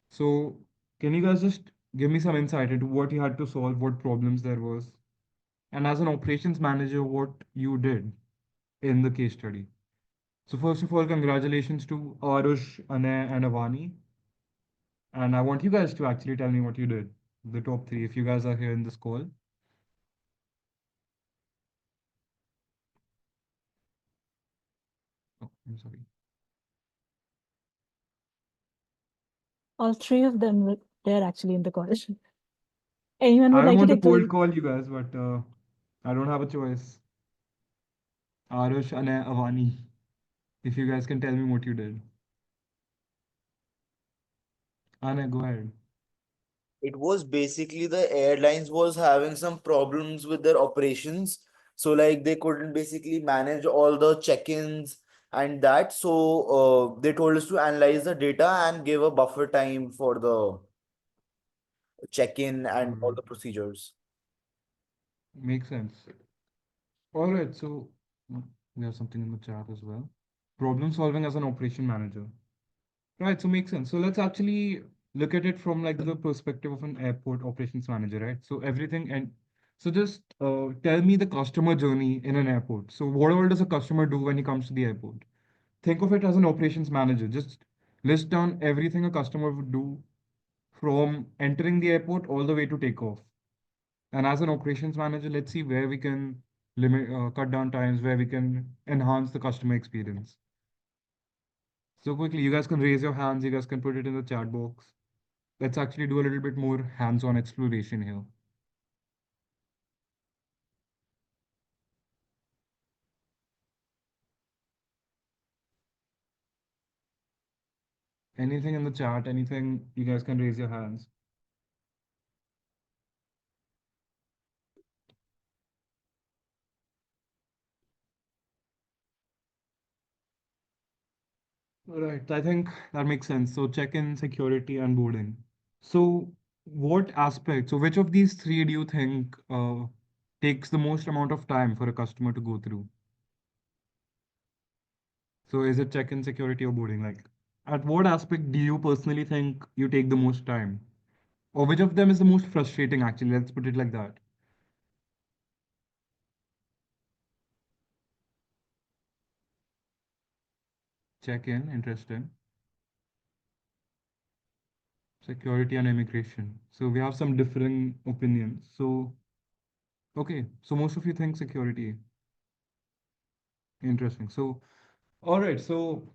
So can you guys just give me some insight into what you had to solve, what problems there was, and as an operations manager, what you did in the case study? So first of all, congratulations to Arush, Anay, and Avani. And I want you guys to actually tell me what you did, the top three, if you guys are here in this call. Oh, I'm sorry. All three of them were there actually in the call. Anyone I would don't like to want to take cold the call you guys, but I don't have a choice. Arush, Anay, Avani, if you guys can tell me what you did. Anay, go ahead. It was basically the airlines was having some problems with their operations. So like they couldn't basically manage all the check-ins and that. So they told us to analyze the data and give a buffer time for the check-in All and all right. the procedures. Makes sense. All right, so we have something in the chat as well. Problem solving as an operation manager. Right, so makes sense. So let's actually look at it from like the perspective of an airport operations manager, right? So everything and so just tell me the customer journey in an airport. So what all does a customer do when he comes to the airport? Think of it as an operations manager. Just list down everything a customer would do from entering the airport all the way to takeoff. And as an operations manager, let's see where we can limit, cut down times where we can enhance the customer experience. So quickly, you guys can raise your hands, you guys can put it in the chat box. Let's actually do a little bit more hands-on exploration here. Anything in the chat, anything, you guys can raise your hands. All right, I think that makes sense. So check-in, security, and boarding. So what aspect, so which of these three do you think takes the most amount of time for a customer to go through? So is it check-in, security, or boarding? Like, at what aspect do you personally think you take the most time? Or which of them is the most frustrating, actually? Let's put it like that. Check-in, interesting. Security and immigration. So we have some differing opinions. So, okay. So most of you think security. Interesting. So, all right. So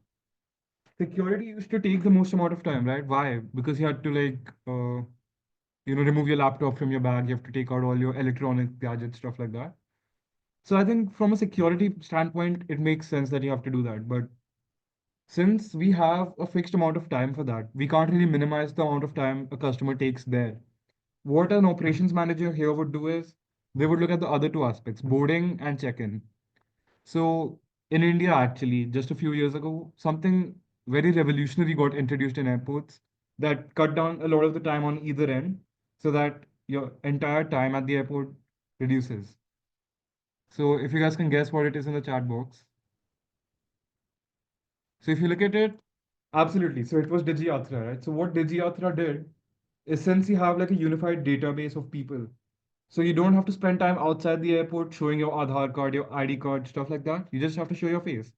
security used to take the most amount of time, right? Why? Because you had to remove your laptop from your bag. You have to take out all your electronic gadgets, stuff like that. So I think from a security standpoint, it makes sense that you have to do that. But since we have a fixed amount of time for that, we can't really minimize the amount of time a customer takes there. What an operations manager here would do is they would look at the other two aspects, boarding and check-in. So in India, actually, just a few years ago, something very revolutionary got introduced in airports that cut down a lot of the time on either end so that your entire time at the airport reduces. So if you guys can guess what it is in the chat box. So if you look at it, absolutely. So it was DigiYatra, right? So what DigiYatra did is since you have like a unified database of people, so you don't have to spend time outside the airport showing your Aadhaar card, your ID card, stuff like that. You just have to show your face.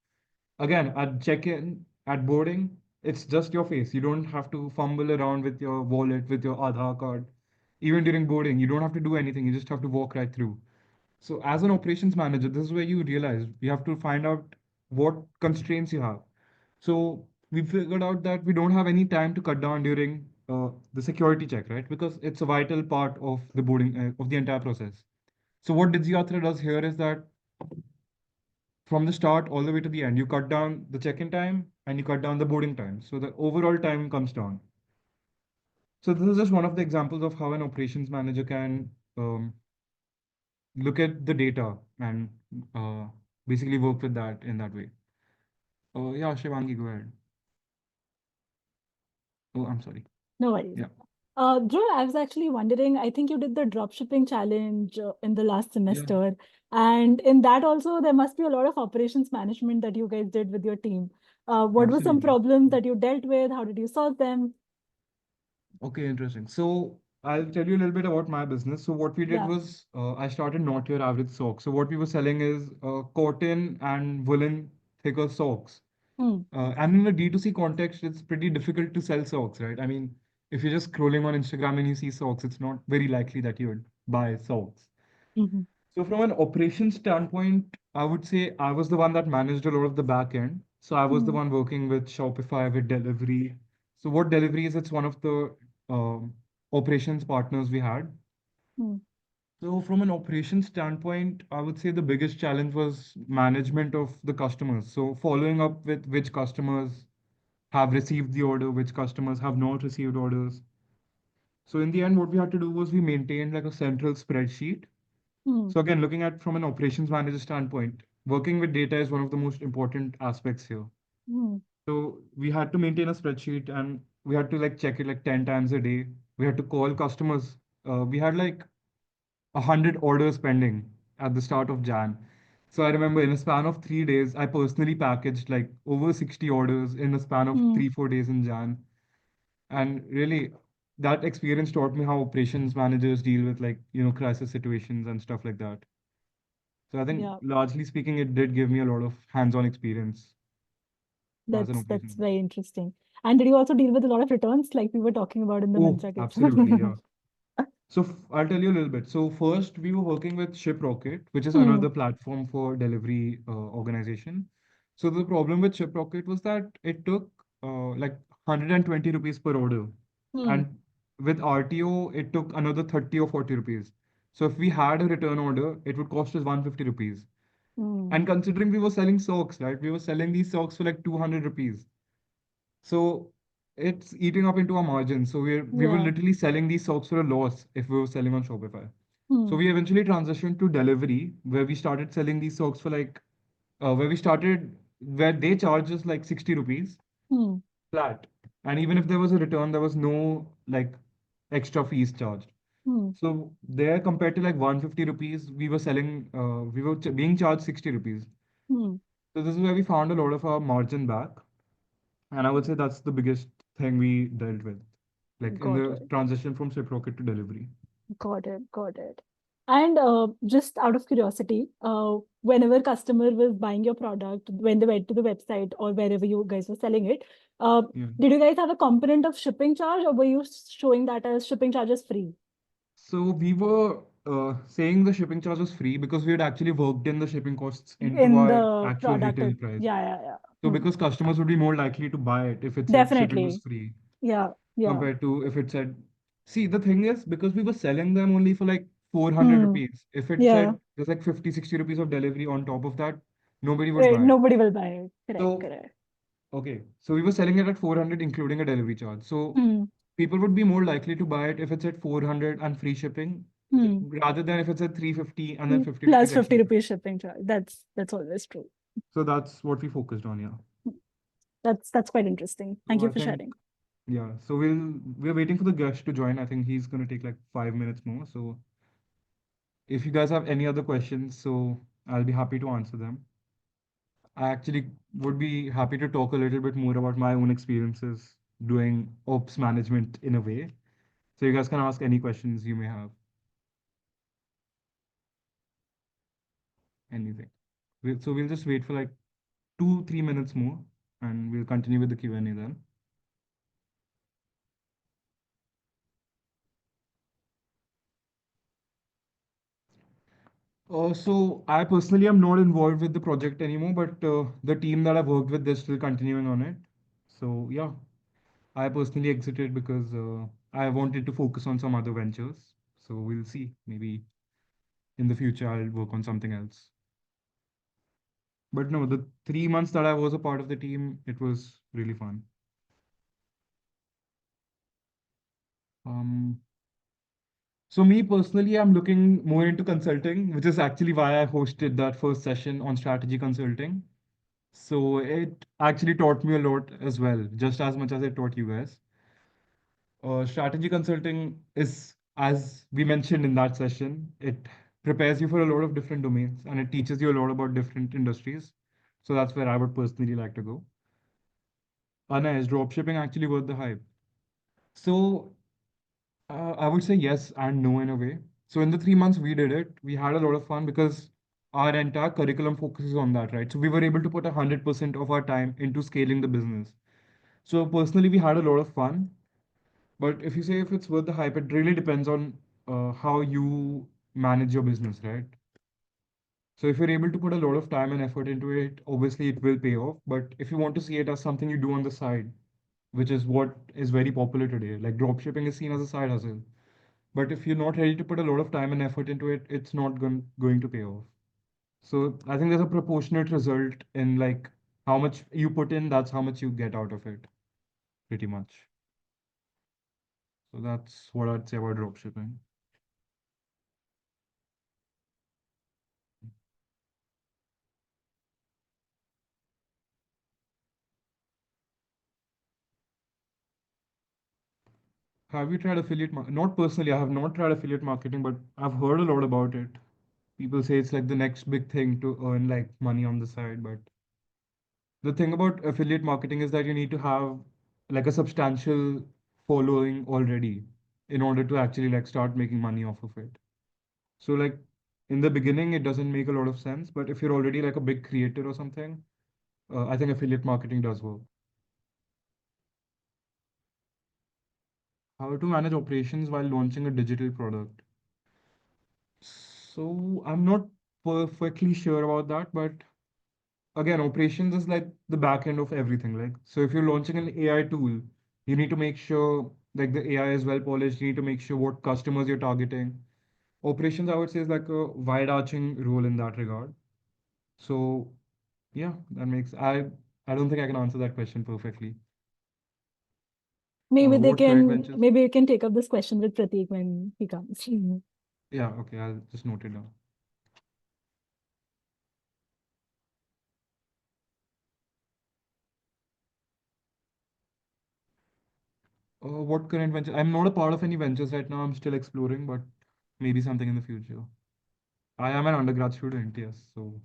Again, at check-in, at boarding, it's just your face. You don't have to fumble around with your wallet, with your Aadhaar card. Even during boarding, you don't have to do anything. You just have to walk right through. So as an operations manager, this is where you realize you have to find out what constraints you have. So we figured out that we don't have any time to cut down during the security check, right? Because it's a vital part of the boarding of the entire process. So what Digyatra does here is that from the start all the way to the end, you cut down the check-in time and you cut down the boarding time. So the overall time comes down. So this is just one of the examples of how an operations manager can look at the data and uh, basically work with that in that way. Yeah, Shivangi, go ahead. Oh, I'm sorry. No worries. Yeah. Dhruv, I was actually wondering, I think you did the dropshipping challenge in the last Yeah, semester. And in that also, there must be a lot of operations management that you guys did with your team. What were some absolutely. problems that you dealt with? How did you solve them? Okay, interesting. So I'll tell you a little bit about my business. So what we did Yeah. was I started Not Your Average Socks. So what we were selling is cotton and woolen thicker socks. Hmm. And in a D2C context, it's pretty difficult to sell socks, right? I mean, if you're just scrolling on Instagram and you see socks, it's not very likely that you would buy socks. Hmm. So from an operations standpoint, I would say I was the one that managed a lot of the back end. So I was the Hmm. one working with Shopify, with delivery. So what delivery is? It's one of the operations partners we had. Hmm. So from an operations standpoint, I would say the biggest challenge was management of the customers. So following up with which customers have received the order, which customers have not received orders. So in the end, what we had to do was we maintained like a central spreadsheet. Hmm. So again, looking at from an operations manager standpoint, working with data is one of the most important aspects here. Hmm. So we had to maintain a spreadsheet and we had to like check it like 10 times a day. We had to call customers. We had like 100 orders pending at the start of Jan. So I remember in a span of 3 days, I personally packaged like over 60 orders in a span of Hmm. 3, 4 days in Jan. And really, that experience taught me how operations managers deal with crisis situations and stuff like that. So I think Yeah, largely speaking, it did give me a lot of hands-on experience as an that's operations very manager. interesting. And did you also deal with a lot of returns like we were talking about in the Oh, Mansa case? absolutely, yeah. I'll tell you a little bit. So first, we were working with ShipRocket, which is Hmm. another platform for delivery organization. So the problem with ShipRocket was that it took like 120 rupees per order, Hmm. and with RTO, it took another 30 or 40 rupees. So if we had a return order, it would cost us 150 rupees. Hmm. And considering we were selling socks, right? We were selling these socks for like 200 rupees. So it's eating up into our margins. So we were Yeah. literally selling these socks for a loss if we were selling on Shopify. Hmm. So we eventually transitioned to delivery, where we started selling these socks for like where they charge us like 60 rupees Hmm. flat. And even if there was a return, there was no like extra fees charged. Hmm. So there compared to like 150 rupees, we were being charged 60 rupees. Hmm. So this is where we found a lot of our margin back. And I would say that's the biggest thing we dealt with, like in Got the it. transition from Shiprocket to delivery. Got it. Got it. And just out of curiosity, whenever customer was buying your product, when they went to the website or wherever you guys were selling it, uh, Yeah. did you guys have a component of shipping charge, or were you showing that as shipping charge is free So we were saying the shipping charge was free because we had actually worked in the shipping costs into in our the actual product? retail price. Yeah, yeah, yeah. So Hmm. because customers would be more likely to buy it if it said shipping was Definitely. free Yeah, yeah. compared to if it said, see, the thing is because we were selling them only for like 400 Hmm. rupees. If it Yeah. said there's like 50, 60 rupees of delivery on top of that, nobody would buy it. Nobody will buy it. Correct, So correct. okay, so we were selling it at 400, including a delivery charge. So Hmm. people would be more likely to buy it if it's at 400 and free shipping, Hmm. rather than if it's at 350 and then 50 Plus rupees 50 extra shipping. rupees shipping charge. That's always true. So that's what we focused on, yeah. That's quite interesting. Thank So you I for think, sharing. yeah. So we're waiting for the guest to join. I think he's gonna take like 5 minutes more. So if you guys have any other questions, so I'll be happy to answer them. I actually would be happy to talk a little bit more about my own experiences doing ops management in a way. So you guys can ask any questions you may have. Anything. So we'll just wait for like 2, 3 minutes more, and we'll continue with the Q&A then. So I personally am not involved with the project anymore, but the team that I've worked with, they're still continuing on it. So yeah, I personally exited because I wanted to focus on some other ventures. So we'll see. Maybe in the future I'll work on something else. But no, the 3 months that I was a part of the team, it was really fun. Um, So me personally, I'm looking more into consulting, which is actually why I hosted that first session on strategy consulting. So it actually taught me a lot as well, just as much as it taught you guys. Strategy consulting is, as we mentioned in that session, it prepares you for a lot of different domains and it teaches you a lot about different industries. So that's where I would personally like to go. Anna, is dropshipping actually worth the hype? So I would say yes and no in a way. So in the 3 months we did it, we had a lot of fun because our entire curriculum focuses on that, right? So we were able to put 100% of our time into scaling the business. So personally, we had a lot of fun. But if you say if it's worth the hype, it really depends on how you manage your business, right? So if you're able to put a lot of time and effort into it, obviously it will pay off. But if you want to see it as something you do on the side, which is what is very popular today, like dropshipping is seen as a side hustle. But if you're not ready to put a lot of time and effort into it, it's not going to pay off. So I think there's a proportionate result in like how much you put in, that's how much you get out of it, pretty much. So that's what I'd say about dropshipping. Have you tried Not personally, I have not tried affiliate marketing, but I've heard a lot about it. People say it's like the next big thing to earn like money on the side, but the thing about affiliate marketing is that you need to have like a substantial following already in order to actually like start making money off of it. So like in the beginning, it doesn't make a lot of sense, but if you're already like a big creator or something, I think affiliate marketing does work. How to manage operations while launching a digital product. So I'm not perfectly sure about that, but again, operations is like the back end of everything. Like, so if you're launching an AI tool, you need to make sure like the AI is well polished. You need to make sure what customers you're targeting. Operations, I would say, is like a wide-arching role in that regard. So yeah, that makes I don't think I can answer that question perfectly. Maybe they What current can, ventures? maybe you can take up this question with Prateek when he comes. Yeah, okay, I'll just note it down. What current venture? I'm not a part of any ventures right now. I'm still exploring, but maybe something in the future. I am an undergrad student, yes. So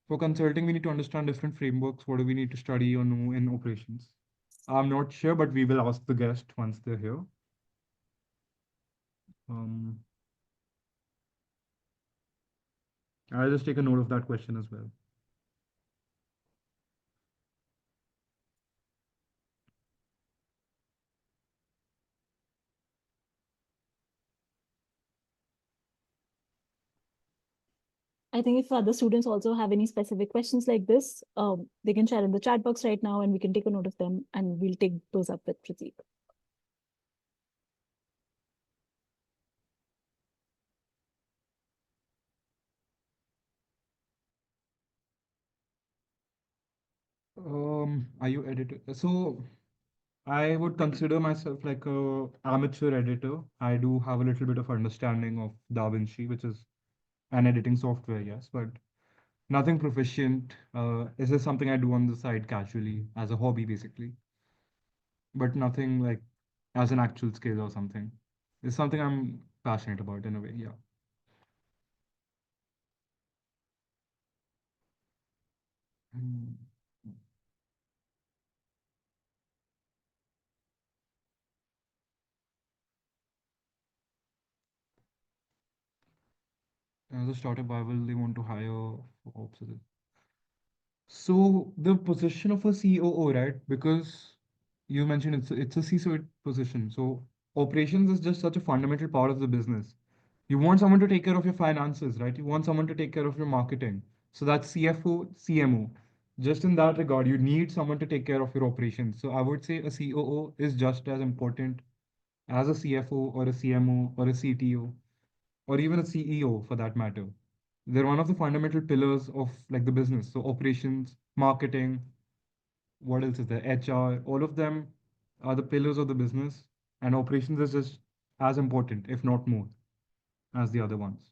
for consulting, we need to understand different frameworks. What do we need to study or know in operations? I'm not sure, but we will ask the guest once they're here. Um, I'll just take a note of that question as well. I think if other students also have any specific questions like this, they can share in the chat box right now and we can take a note of them and we'll take those up with Prateek. Are you editor? So I would consider myself like a amateur editor. I do have a little bit of understanding of DaVinci, which is an editing software, yes, but nothing proficient. Is this something I do on the side casually as a hobby, basically, but nothing like as an actual skill or something. It's something I'm passionate about in a way, yeah. Hmm. As a startup, why will they want to hire for ops? So the position of a COO, right? Because you mentioned it's a C-suite position. So operations is just such a fundamental part of the business. You want someone to take care of your finances, right? You want someone to take care of your marketing. So that's CFO, CMO. Just in that regard, you need someone to take care of your operations. So I would say a COO is just as important as a CFO or a CMO or a CTO or even a CEO for that matter. They're one of the fundamental pillars of like the business. So operations, marketing, what else is there? HR, all of them are the pillars of the business, and operations is just as important, if not more, as the other ones.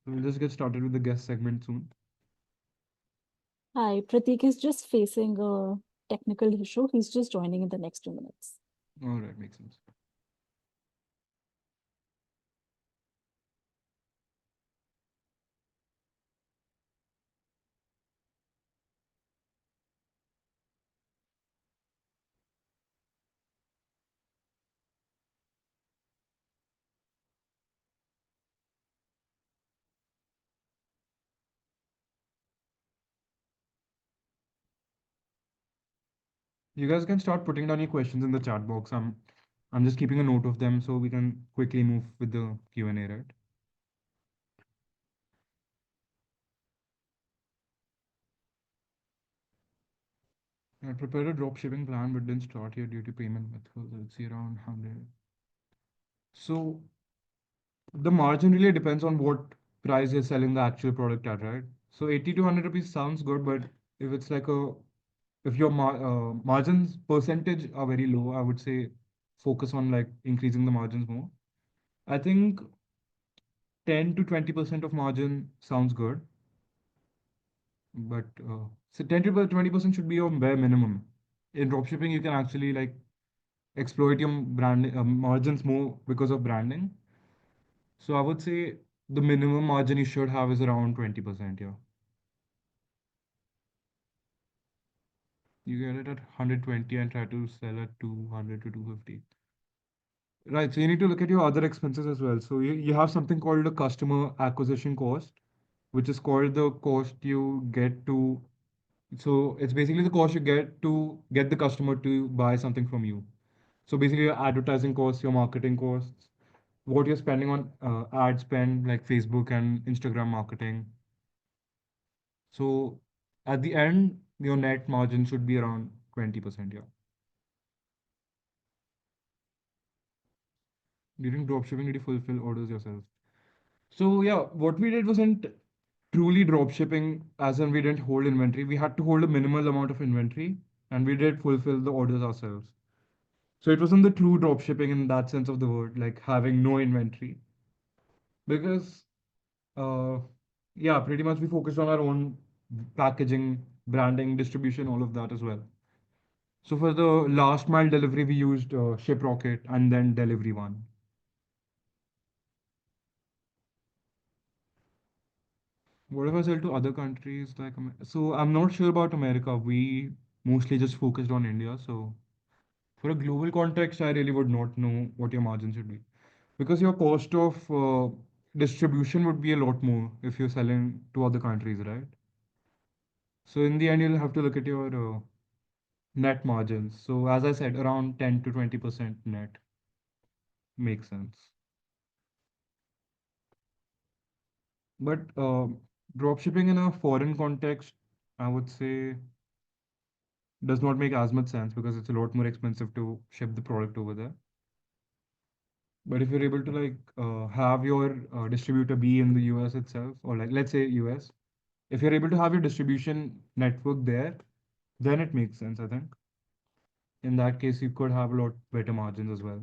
So we'll just get started with the guest segment soon. Hi, Prateek is just facing a technical issue. He's just joining in the next 2 minutes. All right, makes sense. You guys can start putting down your questions in the chat box. I'm just keeping a note of them so we can quickly move with the Q&A, right? I prepared a drop shipping plan but didn't start yet due to payment methods. Let's see around 100. So the margin really depends on what price you're selling the actual product at, right? So 80 to 100 rupees sounds good, but if it's like if your margins percentage are very low, I would say focus on like increasing the margins more. I think 10 to 20% of margin sounds good, but so 10 to 20% should be your bare minimum. In dropshipping, you can actually like exploit your brand margins more because of branding. So I would say the minimum margin you should have is around 20%. Yeah. You get it at 120 and try to sell at 200 to 250. Right. So you need to look at your other expenses as well. So you have something called the customer acquisition cost, which is called the cost you get to. So it's basically the cost you get to get the customer to buy something from you. So basically your advertising costs, your marketing costs, what you're spending on ad spend like Facebook and Instagram marketing. So at the end, your net margin should be around 20%. Yeah. During dropshipping, did you fulfill orders yourself? So yeah, what we did wasn't truly dropshipping, as in we didn't hold inventory. We had to hold a minimal amount of inventory, and we did fulfill the orders ourselves. So it wasn't the true dropshipping in that sense of the word, like having no inventory, because uh, yeah, pretty much we focused on our own packaging, branding, distribution, all of that as well. So for the last mile delivery, we used ShipRocket and then Delivery One. What if I sell to other countries like so I'm not sure about America. We mostly just focused on India. So for a global context, I really would not know what your margin should be because your cost of distribution would be a lot more if you're selling to other countries, right? So in the end, you'll have to look at your net margins. So as I said, around 10 to 20% net makes sense. But dropshipping in a foreign context, I would say does not make as much sense because it's a lot more expensive to ship the product over there. But if you're able to like have your distributor be in the US itself, or like let's say US, if you're able to have your distribution network there, then it makes sense, I think. In that case, you could have a lot better margins as well.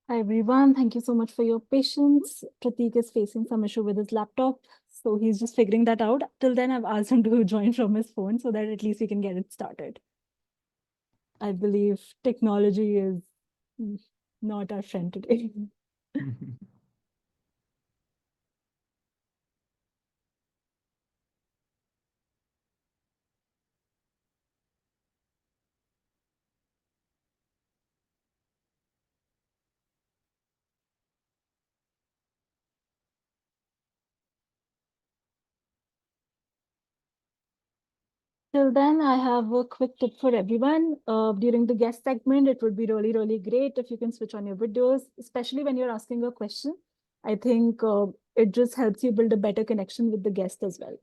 Hi everyone, thank you so much for your patience. Prateek is facing some issue with his laptop, so he's just figuring that out. Till then, I've asked him to join from his phone so that at least we can get it started. I believe technology is not our friend today. Till then, I have a quick tip for everyone. During the guest segment, it would be really, really great if you can switch on your videos, especially when you're asking a question. I think it just helps you build a better connection with the guest as well.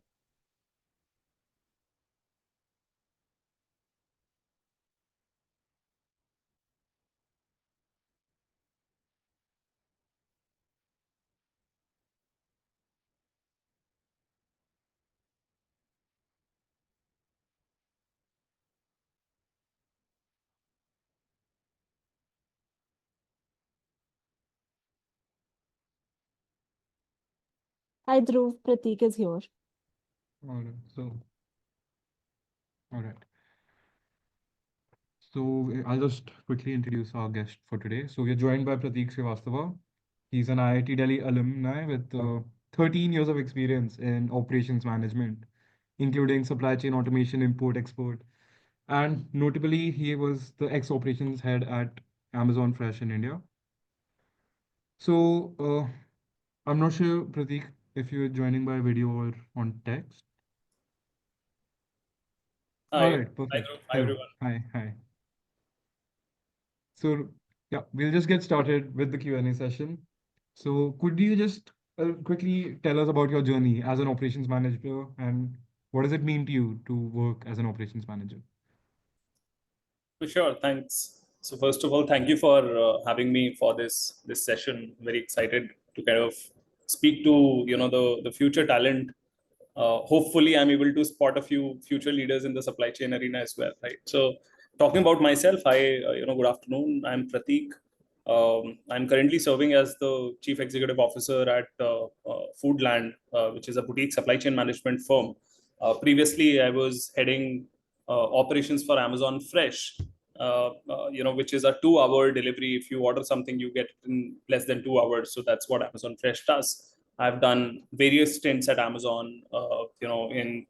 Hi, Dhruv. Prateek is here. All right. All right. So I'll just quickly introduce our guest for today. So we're joined by Prateek Srivastava. He's an IIT Delhi alumni with 13 years of experience in operations management, including supply chain automation, import, export. And notably, he was the ex-operations head at Amazon Fresh in India. So I'm not sure, Prateek, if you're joining by video or on text. All Hi, right, hi, perfect. Dhruv. Hi, Hello. everyone. Hi, hi. So yeah, we'll just get started with the Q&A session. So could you just quickly tell us about your journey as an operations manager and what does it mean to you to work as an operations manager? For sure, thanks. So first of all, thank you for having me for this session. Very excited to kind of speak to the future talent. Hopefully, I'm able to spot a few future leaders in the supply chain arena as well, right? So, talking about myself, good afternoon. I'm Prateek. I'm currently serving as the Chief Executive Officer at Foodland, which is a boutique supply chain management firm. Previously, I was heading operations for Amazon Fresh, which is a 2-hour delivery. If you order something, you get it in less than 2 hours. So that's what Amazon Fresh does. I've done various stints at Amazon, in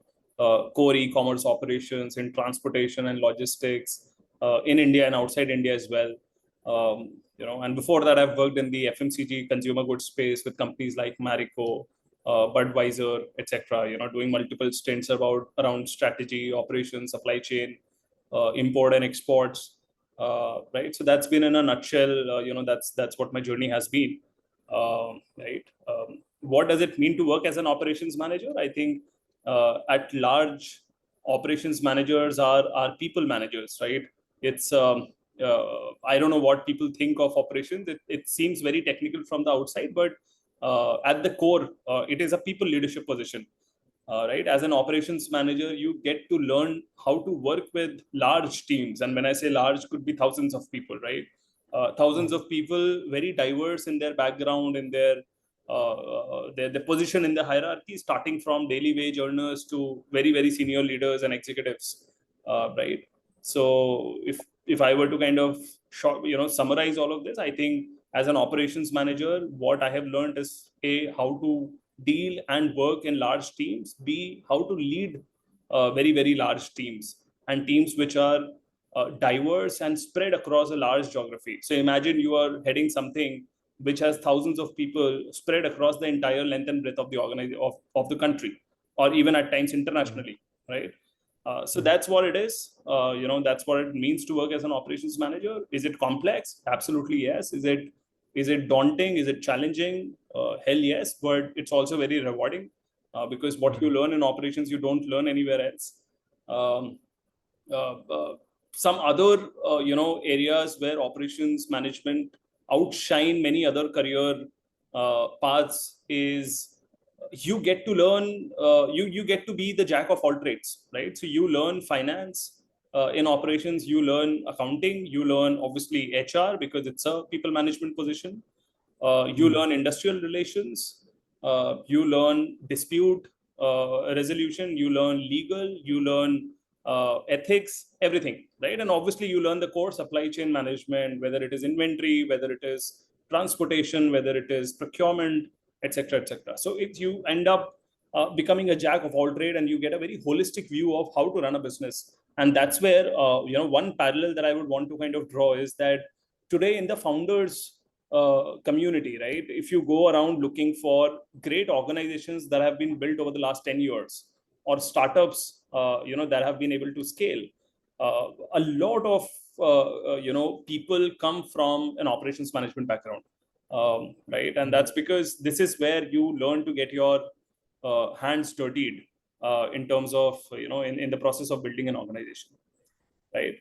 core e-commerce operations in transportation and logistics in India and outside India as well. And before that, I've worked in the FMCG consumer goods space with companies like Marico, Budweiser, etc. Doing multiple stints around strategy, operations, supply chain, import and exports. Right. So that's been in a nutshell. That's what my journey has been. Right. What does it mean to work as an operations manager? I think at large, operations managers are people managers, right? It's I don't know what people think of operations. It seems very technical from the outside, but at the core, it is a people leadership position. Right, as an operations manager, you get to learn how to work with large teams, and when I say large, could be thousands of people, right? Thousands of people, very diverse in their background, in their position in the hierarchy, starting from daily wage earners to very, very senior leaders and executives, right? So if I were to kind of summarize all of this, I think as an operations manager, what I have learned is A, how to deal and work in large teams, B, how to lead very, very large teams, and teams which are diverse and spread across a large geography. So imagine you are heading something which has thousands of people spread across the entire length and breadth of the of the country, or even at times internationally, right? So that's what it is. That's what it means to work as an operations manager. Is it complex? Absolutely yes. Is it daunting? Is it challenging? Hell yes, but it's also very rewarding because what you learn in operations, you don't learn anywhere else. Some other, areas where operations management outshine many other career paths is you get to learn, you get to be the jack of all trades, right? So you learn finance in operations, you learn accounting, you learn obviously HR because it's a people management position. You learn industrial relations, you learn dispute resolution, you learn legal, you learn ethics, everything, right? And obviously you learn the core supply chain management, whether it is inventory, whether it is transportation, whether it is procurement, etc., etc. So you end up becoming a jack of all trade, and you get a very holistic view of how to run a business. And that's where one parallel that I would want to kind of draw is that today in the founders community, right? If you go around looking for great organizations that have been built over the last 10 years, or startups, that have been able to scale, a lot of people come from an operations management background, right? And that's because this is where you learn to get your hands dirtied in terms of in the process of building an organization, right?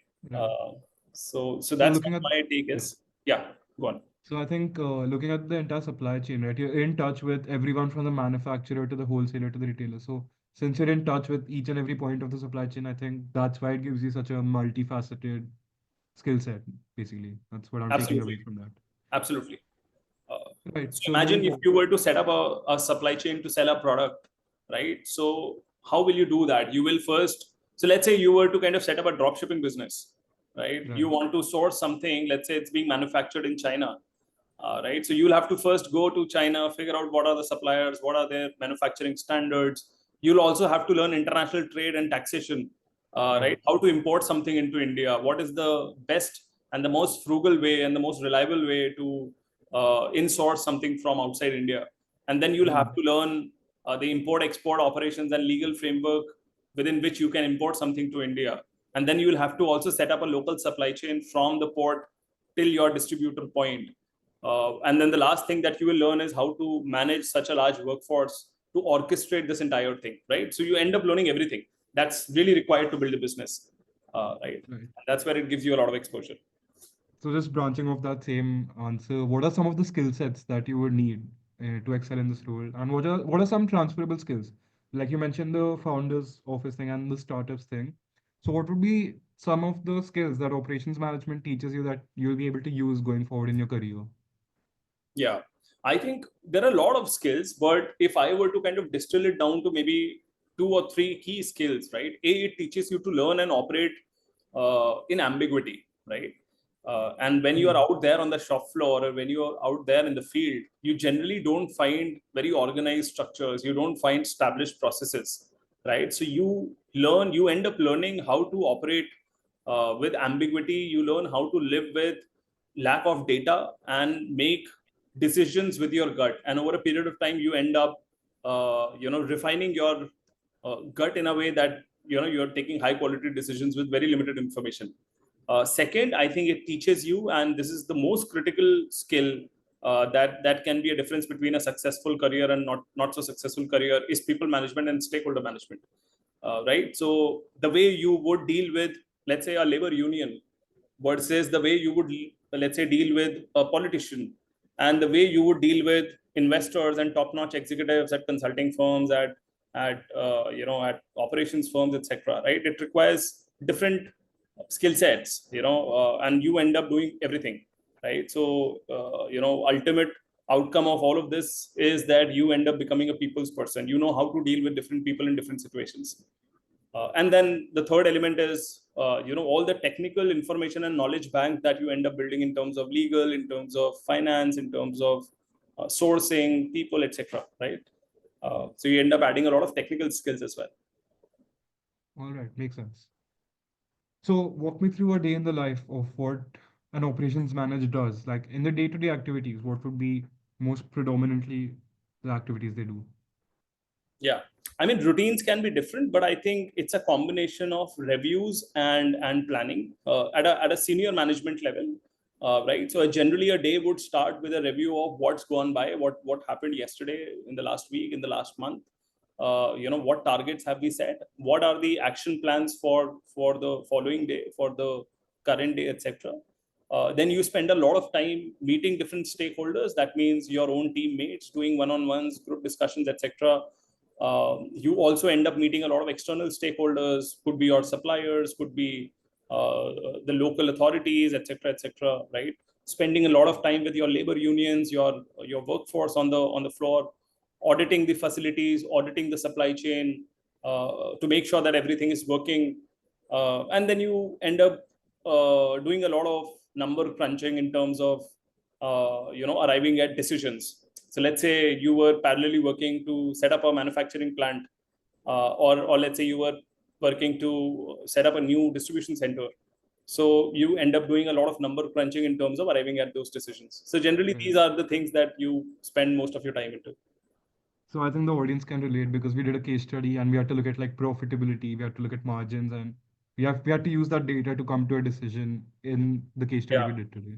So that's looking what at my take is. Yeah, go on. So I think looking at the entire supply chain, right, you're in touch with everyone from the manufacturer to the wholesaler to the retailer. So since you're in touch with each and every point of the supply chain, I think that's why it gives you such a multifaceted skill set, basically. That's what I'm taking away Absolutely. from that. Absolutely. Right. So So imagine then, if you were to set up a supply chain to sell a product, right? So how will you do that? You will first, so let's say you were to kind of set up a drop shipping business, right? You want to source something, let's say it's being manufactured in China, right? So you'll have to first go to China, figure out what are the suppliers, what are their manufacturing standards. You'll also have to learn international trade and taxation, right? How to import something into India. What is the best and the most frugal way and the most reliable way to in-source something from outside India? And then you'll have to learn the import-export operations and legal framework within which you can import something to India. And then you will have to also set up a local supply chain from the port till your distributor point. And then the last thing that you will learn is how to manage such a large workforce to orchestrate this entire thing, right? So you end up learning everything that's really required to build a business, right? And that's where it gives you a lot of exposure. So just branching off that same answer, what are some of the skill sets that you would need to excel in this role? And what are some transferable skills? Like you mentioned the founders office thing and the startups thing. So what would be some of the skills that operations management teaches you that you'll be able to use going forward in your career? Yeah, I think there are a lot of skills, but if I were to kind of distill it down to maybe 2 or 3 key skills, right? A, it teaches you to learn and operate in ambiguity, right? And when you are out there on the shop floor or when you are out there in the field, you generally don't find very organized structures. You don't find established processes. right? So you end up learning how to operate with ambiguity. You learn how to live with lack of data and make decisions with your gut. And over a period of time, you end up, refining your gut in a way that you're taking high quality decisions with very limited information. Second, I think it teaches you, and this is the most critical skill that can be a difference between a successful career and not so successful career, is people management and stakeholder management. Right? So the way you would deal with, let's say, a labor union versus the way you would, let's say, deal with a politician, and the way you would deal with investors and top-notch executives at consulting firms, at operations firms, etc. Right? It requires different skill sets, and you end up doing everything, right? So ultimate outcome of all of this is that you end up becoming a people's person. You know how to deal with different people in different situations. And then the third element is, all the technical information and knowledge bank that you end up building in terms of legal, in terms of finance, in terms of sourcing, people, etc. Right? So you end up adding a lot of technical skills as well. All right, makes sense. So walk me through a day in the life of what an operations manager does. Like in the day-to-day activities, what would be most predominantly the activities they do? Yeah, I mean, routines can be different, but I think it's a combination of reviews and planning at a senior management level. Right. So generally a day would start with a review of what's gone by, what happened yesterday, in the last week, in the last month. What targets have we set? What are the action plans for the following day, for the current day, etc. Then you spend a lot of time meeting different stakeholders. That means your own teammates, doing one-on-ones, group discussions, etc. You also end up meeting a lot of external stakeholders, could be your suppliers, could be the local authorities, etc., right? Spending a lot of time with your labor unions, your workforce on the floor, auditing the facilities, auditing the supply chain, to make sure that everything is working. And then you end up doing a lot of number crunching in terms of arriving at decisions. So let's say you were parallelly working to set up a manufacturing plant, or let's say you were working to set up a new distribution center. So you end up doing a lot of number crunching in terms of arriving at those decisions. So generally, these are the things that you spend most of your time into. So I think the audience can relate because we did a case study and we had to look at like profitability, we had to look at margins, and we had to use that data to come to a decision in the case study Yeah. we did today.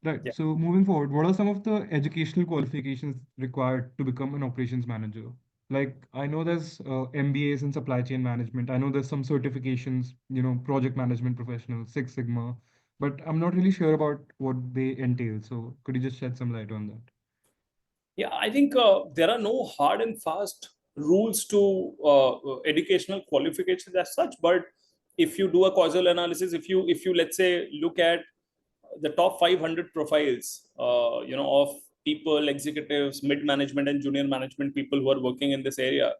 Right. Yeah. So moving forward, what are some of the educational qualifications required to become an operations manager? Like I know there's MBAs in supply chain management. I know there's some certifications, project management professional, Six Sigma, but I'm not really sure about what they entail. So could you just shed some light on that? Yeah, I think there are no hard and fast rules to educational qualifications as such. But if you do a causal analysis, if you let's say look at the top 500 profiles, of people, executives, mid management, and junior management people who are working in this area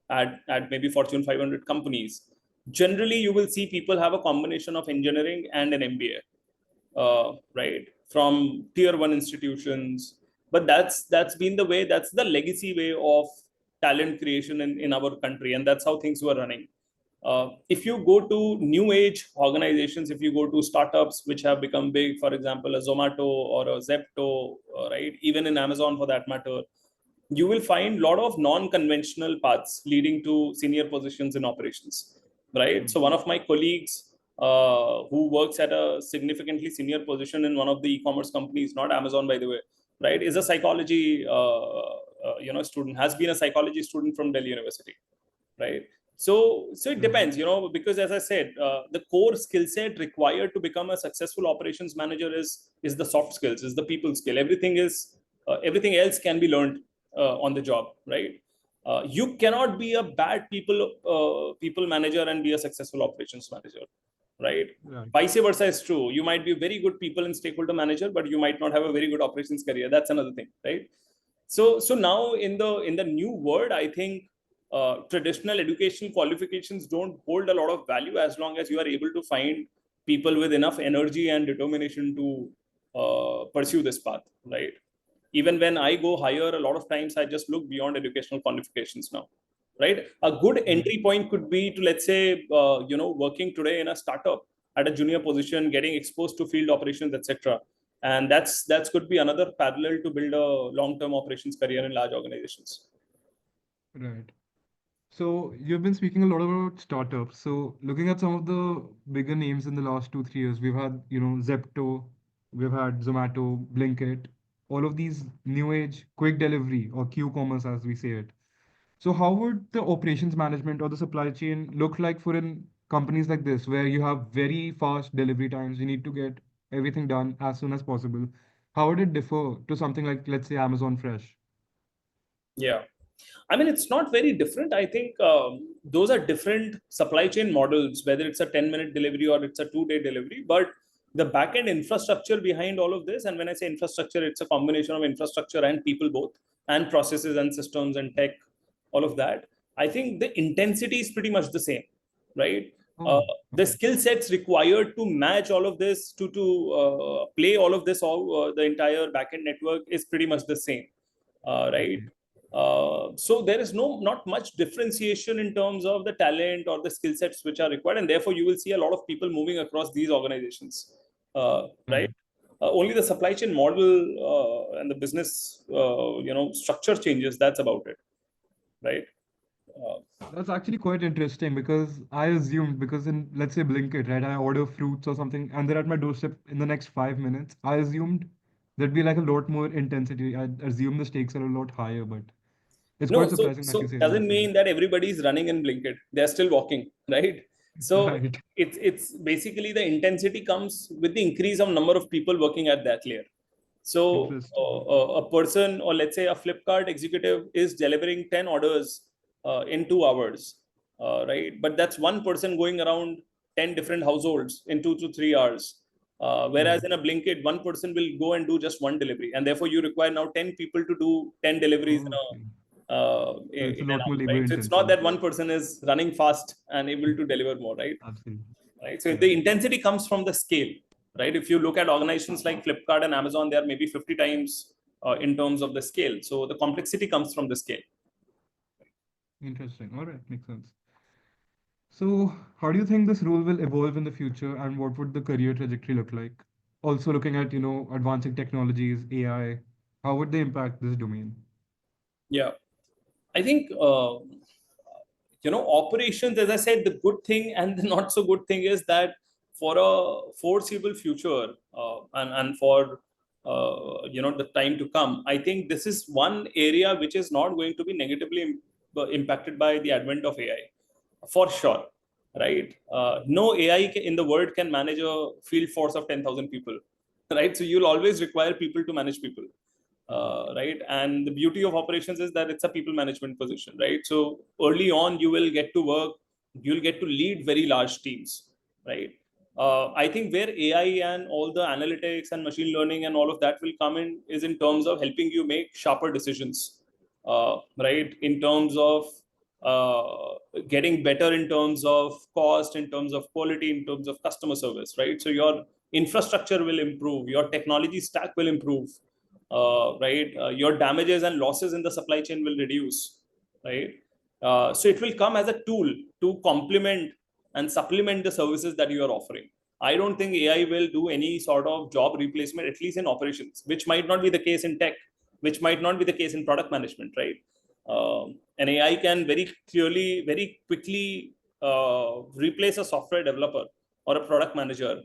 at maybe Fortune 500 companies, generally you will see people have a combination of engineering and an MBA, right, from tier one institutions. But that's been the way, that's the legacy way of talent creation in our country, and that's how things were running. If you go to new age organizations, if you go to startups which have become big, for example, a Zomato or a Zepto, right, even in Amazon for that matter, you will find a lot of non-conventional paths leading to senior positions in operations, right? So one of my colleagues who works at a significantly senior position in one of the e-commerce companies, not Amazon, by the way, right, is a psychology student, has been a psychology student from Delhi University, right? So it depends, because as I said, the core skill set required to become a successful operations manager is the soft skills, is the people skill. Everything else can be learned on the job, right? You cannot be a bad people manager and be a successful operations manager, right? Right. Vice versa is true. You might be a very good people and stakeholder manager, but you might not have a very good operations career. That's another thing, right? So now in the new world, I think traditional education qualifications don't hold a lot of value as long as you are able to find people with enough energy and determination to pursue this path, right? Even when I go higher, a lot of times I just look beyond educational qualifications now. right? A good entry point could be to, let's say, working today in a startup at a junior position, getting exposed to field operations, etc. And that's could be another parallel to build a long-term operations career in large organizations. Right. So you've been speaking a lot about startups. So looking at some of the bigger names in the last 2, 3 years, we've had, Zepto, we've had Zomato, Blinkit, all of these new age quick delivery or Q-commerce as we say it. So how would the operations management or the supply chain look like for in companies like this, where you have very fast delivery times, you need to get everything done as soon as possible? How would it differ to something like, let's say, Amazon Fresh? Yeah. I mean, it's not very different. I think those are different supply chain models, whether it's a 10-minute delivery or it's a 2-day delivery. But the backend infrastructure behind all of this, and when I say infrastructure, it's a combination of infrastructure and people both, and processes and systems and tech, all of that. I think the intensity is pretty much the same, right? Oh, The okay. skill sets required to match all of this, to play all of this, all the entire backend network is pretty much the same, right? Okay. So there is not much differentiation in terms of the talent or the skill sets which are required, and therefore you will see a lot of people moving across these organizations, right? Right. Only the supply chain model and the business, structure changes. That's about it, right? Uh, That's actually quite interesting because I assumed, because in, let's say, Blinkit, right, I order fruits or something and they're at my doorstep in the next 5 minutes. I assumed there'd be like a lot more intensity. I assume the stakes are a lot higher, but it's No, quite so surprising that you so say it that doesn't way. mean that everybody is running in Blinkit. They're still walking, right? So Right. it's basically the intensity comes with the increase of number of people working at that layer. So Interesting. a person, or let's say a Flipkart executive, is delivering 10 orders in 2 hours, right? But that's one person going around 10 different households in 2 to 3 hours. Whereas Right. in a Blinkit, one person will go and do just one delivery, and therefore you require now 10 people to do 10 deliveries Okay. So it's a in an lot more hour, labor right? So it's not intensive. that one person is running fast and able to deliver more, right? Absolutely. Right. So the Right. intensity comes from the scale, right? If you look at organizations like Flipkart and Amazon, they are maybe 50 times in terms of the scale. So the complexity comes from the scale. Interesting. All right. Makes sense. So, how do you think this role will evolve in the future, and what would the career trajectory look like? Also, looking at, advancing technologies, AI, how would they impact this domain? Yeah. I think operations, as I said, the good thing and the not so good thing is that for a foreseeable future, and for the time to come, I think this is one area which is not going to be negatively impacted by the advent of AI, for sure, right? No AI in the world can manage a field force of 10,000 people, right? So you'll always require people to manage people, right? And the beauty of operations is that it's a people management position, right? So early on, you will get to work, you'll get to lead very large teams, right? I think where AI and all the analytics and machine learning and all of that will come in is in terms of helping you make sharper decisions, right? In terms of getting better in terms of cost, in terms of quality, in terms of customer service, right? So your infrastructure will improve, your technology stack will improve, right? Your damages and losses in the supply chain will reduce, right? So it will come as a tool to complement and supplement the services that you are offering. I don't think AI will do any sort of job replacement, at least in operations, which might not be the case in tech, which might not be the case in product management, right? And AI can very clearly, very quickly replace a software developer or a product manager.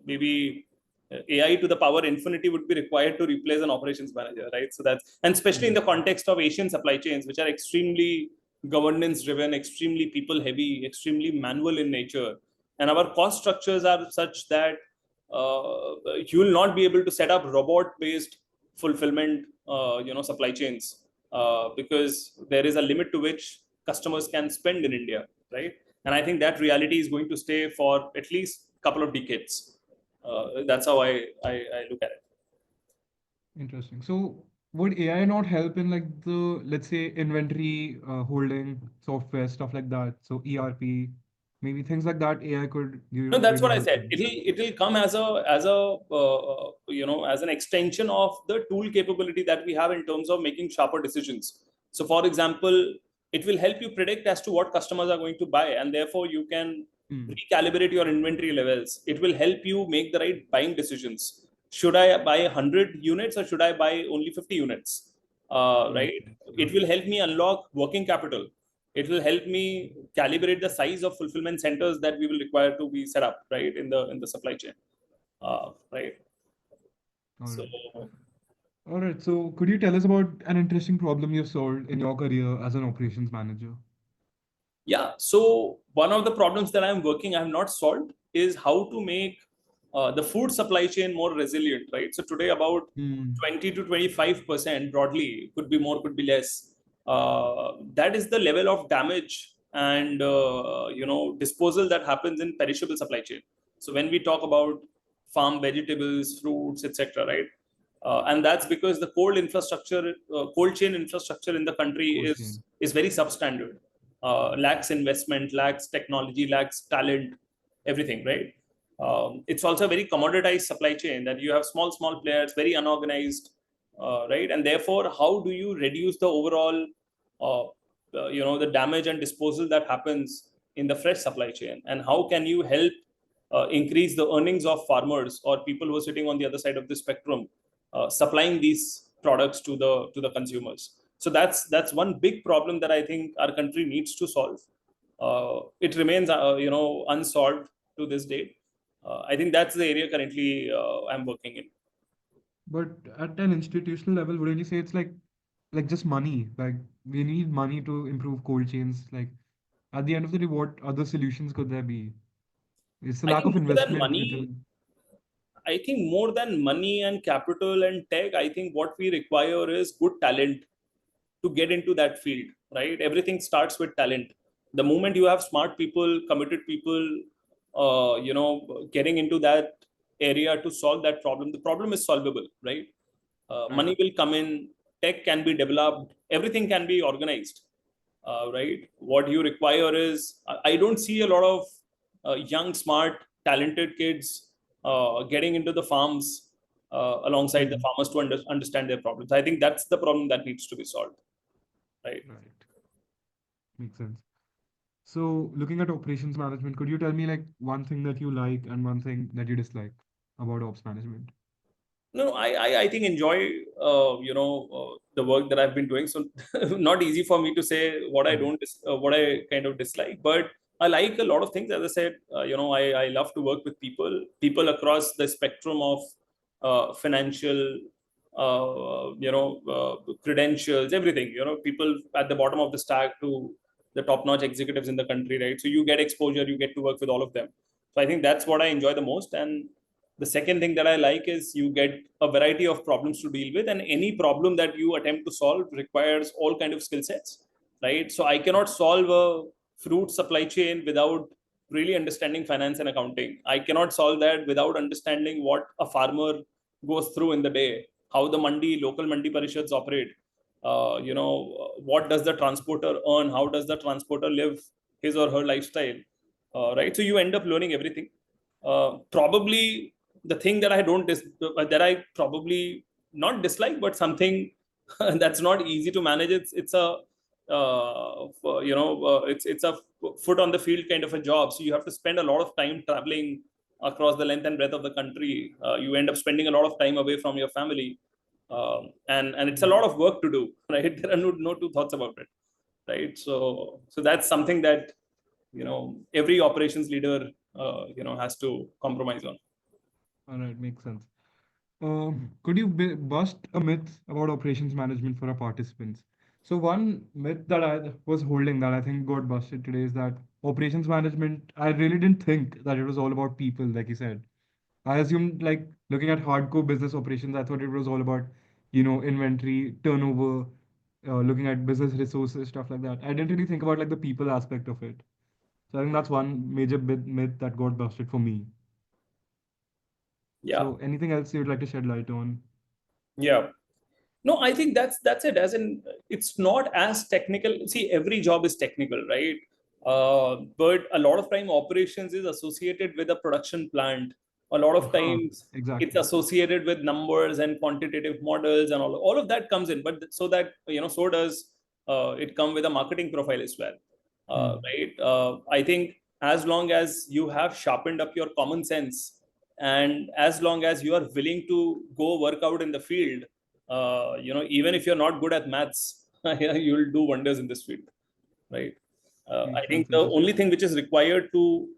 Maybe AI to the power infinity would be required to replace an operations manager, right? So that's, and especially in the context of Asian supply chains, which are extremely governance driven, extremely people heavy, extremely manual in nature. And our cost structures are such that you will not be able to set up robot based fulfillment, supply chains, because there is a limit to which customers can spend in India, right? And I think that reality is going to stay for at least a couple of decades. That's how I look at it. Interesting. So, would AI not help in like the, let's say, inventory holding software, stuff like that? So, ERP, maybe things like that, AI could No, that's really what I help said. in. It'll come as as an extension of the tool capability that we have in terms of making sharper decisions. So for example, it will help you predict as to what customers are going to buy, and therefore you can recalibrate your inventory levels. It will help you make the right buying decisions. Should I buy 100 units or should I buy only 50 units? Right? It will help me unlock working capital. It will help me calibrate the size of fulfillment centers that we will require to be set up, right, in the supply chain. Right. So All right. So could you tell us about an interesting problem you've solved in your career as an operations manager? yeah, so one of the problems that I have not solved is how to make the food supply chain more resilient, right? So today about 20 to 25% broadly, could be more, could be less. That is the level of damage and disposal that happens in perishable supply chain. So when we talk about farm vegetables, fruits, etc., right? And that's because the cold chain infrastructure in the country is very substandard. Lacks investment, lacks technology, lacks talent, everything, right? It's also a very commoditized supply chain that you have small players, very unorganized, right? And therefore, how do you reduce the overall, the damage and disposal that happens in the fresh supply chain? And how can you help increase the earnings of farmers or people who are sitting on the other side of the spectrum, supplying these products to the consumers? So that's one big problem that I think our country needs to solve. It remains unsolved to this date. I think that's the area currently I'm working in. But at an institutional level, wouldn't you say it's like just money? Like we need money to improve cold chains. Like at the end of the day, what other solutions could there be? It's the I lack think of investment which will. I think more than money and capital and tech, I think what we require is good talent to get into that field, right? Everything starts with talent. The moment you have smart people, committed people, getting into that area to solve that problem, the problem is solvable, right? Money will come in, tech can be developed, everything can be organized, right? What you require is, I don't see a lot of young, smart, talented kids getting into the farms alongside the farmers to understand their problems. I think that's the problem that needs to be solved. Right. Makes sense. So looking at operations management, could you tell me like one thing that you like and one thing that you dislike about ops management? No, I think enjoy the work that I've been doing. So not easy for me to say what I don't what I kind of dislike, but I like a lot of things. As I said, I love to work with people across the spectrum of financial, credentials, everything. People at the bottom of the stack to the top-notch executives in the country, right? So you get exposure, you get to work with all of them. So I think that's what I enjoy the most. And the second thing that I like is you get a variety of problems to deal with, and any problem that you attempt to solve requires all kind of skill sets, right? So I cannot solve a fruit supply chain without really understanding finance and accounting. I cannot solve that without understanding what a farmer goes through in the day, how the local mandi parishads operate. What does the transporter earn? How does the transporter live his or her lifestyle? Right. So you end up learning everything. Probably the thing that that I probably not dislike, but something that's not easy to manage. It's a it's a foot on the field kind of a job. So you have to spend a lot of time traveling across the length and breadth of the country. You end up spending a lot of time away from your family, and it's a lot of work to do. Right, there are no two thoughts about it. Right, so that's something that every operations leader has to compromise on. All right, makes sense. Could you bust a myth about operations management for our participants? So one myth that I was holding that I think got busted today is that operations management, I really didn't think that it was all about people, like you said. I assumed like looking at hardcore business operations, I thought it was all about, inventory, turnover, looking at business resources, stuff like that. I didn't really think about like the people aspect of it. So I think that's one major myth that got busted for me. Yeah. So anything else you'd like to shed light on? Yeah. No, I think that's it. As in, it's not as technical. See, every job is technical, right? But a lot of time operations is associated with a production plant. A lot of times Exactly. it's associated with numbers and quantitative models and all of that comes in. But so that, so does it come with a marketing profile as well, Hmm. right? I think as long as you have sharpened up your common sense, and as long as you are willing to go work out in the field, even if you're not good at maths, you'll do wonders in this field, right? I Makes think sense. the Interesting. only thing which is required to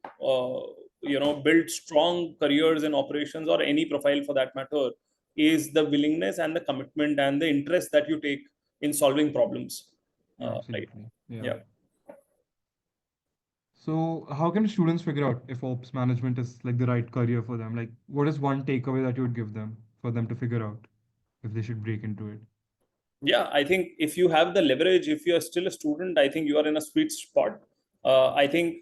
build strong careers in operations or any profile for that matter is the willingness and the commitment and the interest that you take in solving problems. Right? Absolutely. Yeah. Yeah. So how can students figure out if ops management is like the right career for them? Like, what is one takeaway that you would give them for them to figure out if they should break into it? Yeah, I think if you have the leverage, if you are still a student, I think you are in a sweet spot. I think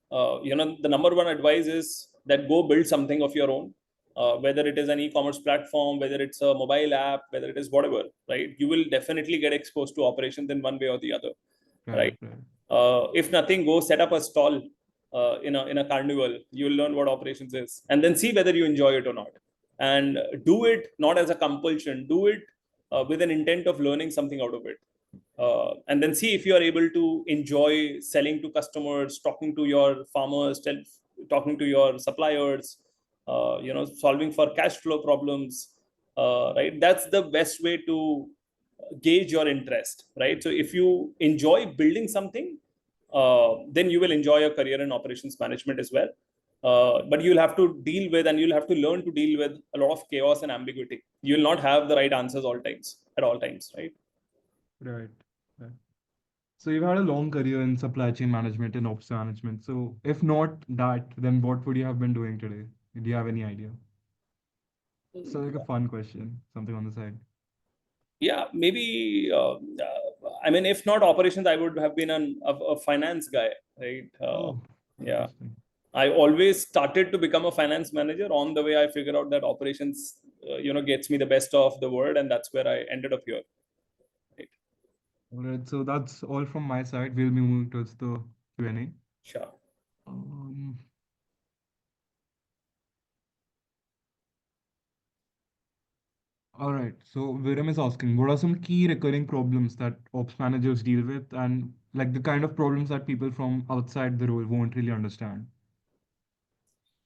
the number one advice is that go build something of your own, whether it is an e-commerce platform, whether it's a mobile app, whether it is whatever, right? You will definitely get exposed to operations in one way or the other, right? Right, right. If nothing, go set up a stall in a carnival. You will learn what operations is, and then see whether you enjoy it or not. And do it not as a compulsion. Do it with an intent of learning something out of it. And then see if you are able to enjoy selling to customers, talking to your farmers, talking to your suppliers, solving for cash flow problems. Right, that's the best way to gauge your interest. Right, so if you enjoy building something, then you will enjoy a career in operations management as well. But you'll have to deal with, and you'll have to learn to deal with a lot of chaos and ambiguity. You'll not have the right answers at all times, right? Right. Right. So you've had a long career in supply chain management and ops management. So if not that, then what would you have been doing today? Do you have any idea? So like a fun question, something on the side. Yeah, maybe. I mean, if not operations, I would have been a finance guy, right? Oh, Yeah. interesting. I always started to become a finance manager. On the way, I figured out that operations, gets me the best of the world, and that's where I ended up here. Right. All right. So that's all from my side. We'll be moving towards the Q&A. Sure. Um, all right. So Viram is asking, what are some key recurring problems that ops managers deal with, and like the kind of problems that people from outside the role won't really understand?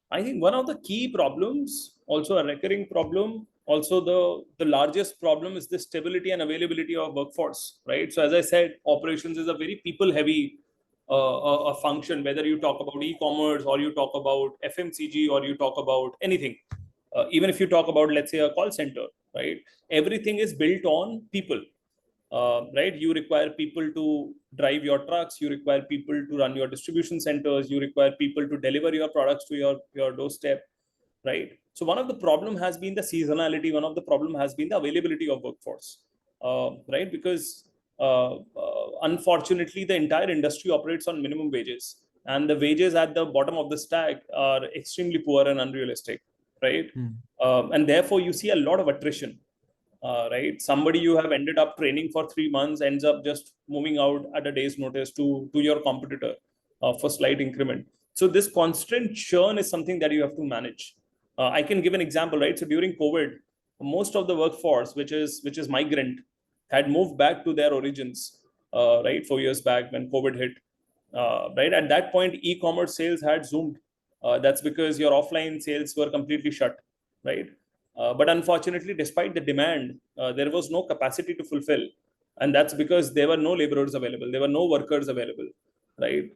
I think one of the key problems, also a recurring problem, also the largest problem is the stability and availability of workforce, right? So as I said, operations is a very people heavy a function, whether you talk about e-commerce or you talk about FMCG or you talk about anything. Even if you talk about, let's say, a call center, right? Everything is built on people, right? You require people to drive your trucks, you require people to run your distribution centers, you require people to deliver your products to your doorstep, right? So one of the problem has been the seasonality, one of the problem has been the availability of workforce, right? Because unfortunately the entire industry operates on minimum wages, and the wages at the bottom of the stack are extremely poor and unrealistic, right? Hmm. And therefore you see a lot of attrition, right? Somebody you have ended up training for 3 months ends up just moving out at a day's notice to your competitor for slight increment. So this constant churn is something that you have to manage. I can give an example, right? So during COVID, most of the workforce, which is migrant, had moved back to their origins, right? 4 years back when COVID hit, right? At that point, e-commerce sales had zoomed. That's because your offline sales were completely shut, right? But unfortunately, despite the demand, there was no capacity to fulfill. And that's because there were no laborers available, there were no workers available, right?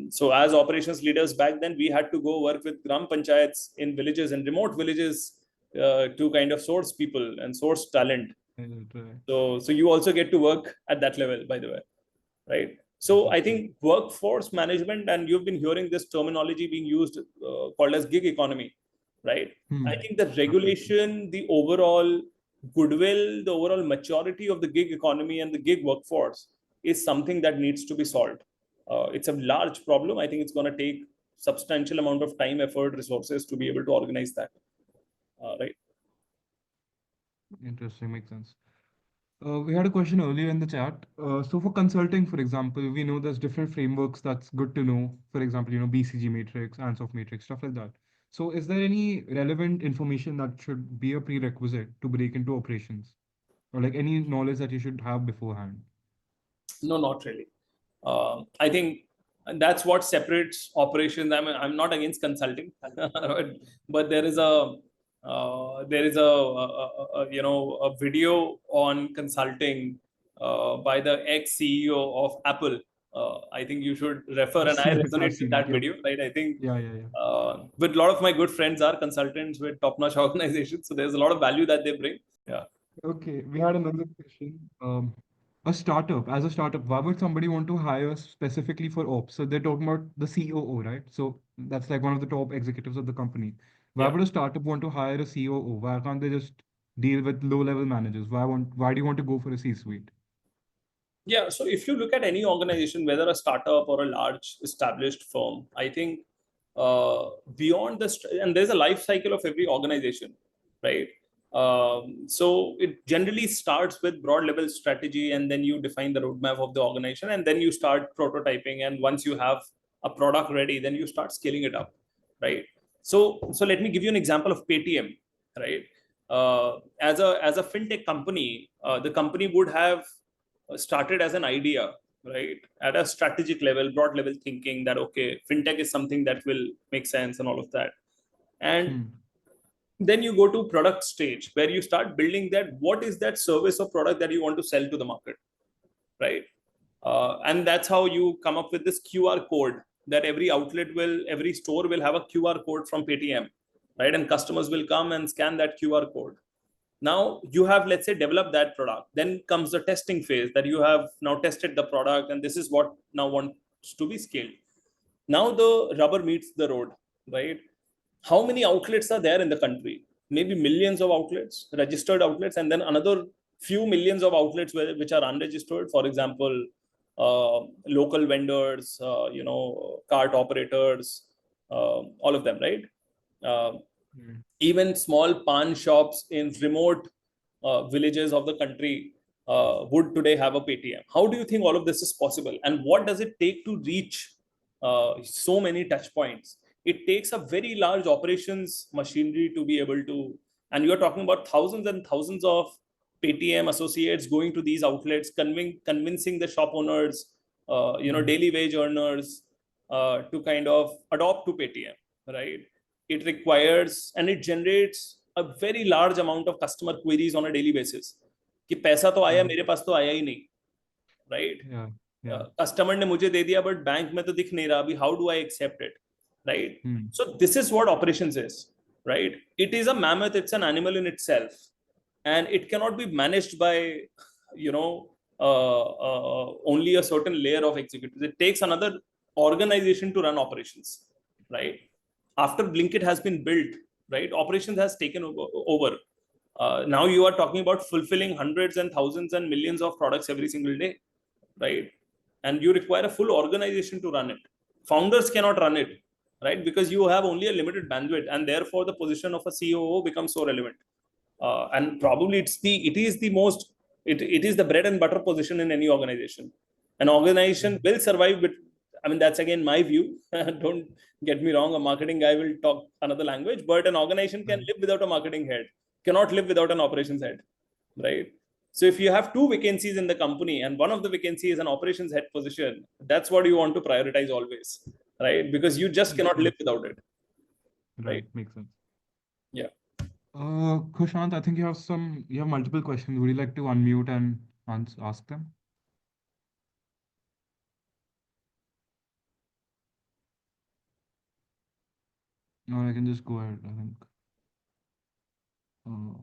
So, as operations leaders back then, we had to go work with gram panchayats in villages and remote villages to kind of source people and source talent. Right, right. So you also get to work at that level, by the way, right? So I Interesting. think workforce management, and you've been hearing this terminology being used called as gig economy, right? I Hmm. think the Absolutely. regulation, the overall goodwill, the overall maturity of the gig economy and the gig workforce is something that needs to be solved. It's a large problem. I think it's going to take substantial amount of time, effort, resources to be able to organize that, right? Interesting. Makes sense. We had a question earlier in the chat. So for consulting, for example, we know there's different frameworks that's good to know. For example, BCG matrix, Ansoff matrix, stuff like that. So is there any relevant information that should be a prerequisite to break into operations? Or like any knowledge that you should have beforehand? No, not really. I think that's what separates operations. I'm not against consulting, but there is a video on consulting by the ex CEO of Apple. I think you should refer, and I Yes, I've resonate with seen it. that Yeah. video, right? I think Yeah, yeah, yeah. with a lot of my good friends are consultants with top-notch organizations, so there's a lot of value that they bring. Yeah. Okay, we had another question. A startup, as a startup, why would somebody want to hire specifically for ops? So they're talking about the COO, right? So that's like one of the top executives of the company. Why Yeah. would a startup want to hire a COO? Why can't they just deal with low-level managers? Why do you want to go for a C-suite? Yeah, so if you look at any organization, whether a startup or a large established firm, I think beyond and there's a life cycle of every organization, right? So it generally starts with broad level strategy, and then you define the roadmap of the organization, and then you start prototyping. And once you have a product ready, then you start scaling it up, right? So let me give you an example of Paytm, right? As a fintech company, the company would have started as an idea, right? At a strategic level, broad level thinking that, okay, fintech is something that will make sense and all of that. And Hmm. then you go to product stage where you start building that. What is that service or product that you want to sell to the market, right? And that's how you come up with this QR code that every store will have a QR code from Paytm, right? And customers will come and scan that QR code. Now you have, let's say, developed that product. Then comes the testing phase that you have now tested the product, and this is what now wants to be scaled. Now the rubber meets the road, right? How many outlets are there in the country? Maybe millions of outlets, registered outlets, and then another few millions of outlets which are unregistered. For example, local vendors, cart operators, all of them, right? Uh, Hmm. Even small pan shops in remote villages of the country would today have a Paytm. How do you think all of this is possible? And what does it take to reach so many touch points? It takes a very large operations machinery to be able to, and you're talking about thousands and thousands of Paytm associates going to these outlets, convincing the shop owners, Hmm. daily wage earners to kind of adopt to Paytm, right? It requires and it generates a very large amount of customer queries on a daily basis कि पैसा तो आया Yeah. मेरे पास तो आया ही नहीं, right? Yeah. Yeah. Customer ने मुझे दे दिया but बैंक में तो दिख नहीं रहा अभी, how do I accept it, right? Hmm. So this is what operations is, right? It is a mammoth, it's an animal in itself, and it cannot be managed by you know only a certain layer of executives. It takes another organization to run operations, right? After Blinkit has been built, right, operations has taken over. Now you are talking about fulfilling hundreds and thousands and millions of products every single day, right? And you require a full organization to run it. Founders cannot run it, right? Because you have only a limited bandwidth, and therefore the position of a COO becomes so relevant. And probably it is the bread and butter position in any organization. An organization will survive with, I mean, that's again my view. Don't get me wrong, a marketing guy will talk another language, but an organization can Right. live without a marketing head, cannot live without an operations head, right? So if you have two vacancies in the company and one of the vacancy is an operations head position, that's what you want to prioritize always, right? Because you just cannot live without it, Right. right? Makes sense. Yeah. Kushant, I think you have multiple questions. Would you like to unmute and ask them? Or I can just go ahead, I think. Uh,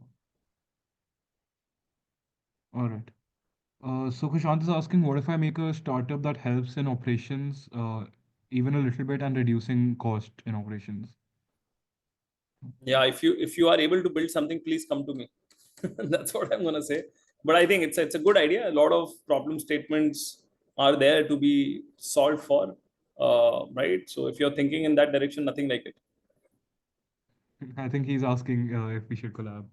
all right. So Kushant is asking, what if I make a startup that helps in operations, even a little bit, and reducing cost in operations? Yeah, if you are able to build something, please come to me. That's what I'm gonna say. But I think it's a good idea. A lot of problem statements are there to be solved for, right? So if you're thinking in that direction, nothing like it. I think he's asking if we should collab.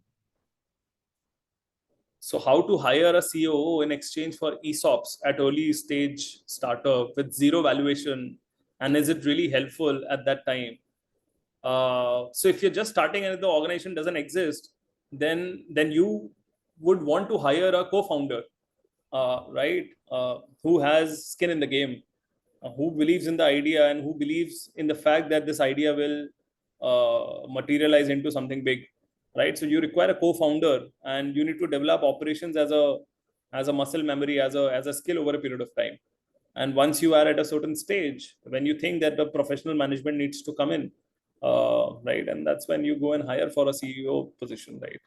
So how to hire a COO in exchange for ESOPs at early stage startup with zero valuation, and is it really helpful at that time? So if you're just starting and the organization doesn't exist, then you would want to hire a co-founder right? Who has skin in the game, who believes in the idea and who believes in the fact that this idea will materialize into something big, right? So you require a co-founder, and you need to develop operations as a muscle memory, as a skill over a period of time. And once you are at a certain stage, when you think that the professional management needs to come in, right, and that's when you go and hire for a CEO position, right?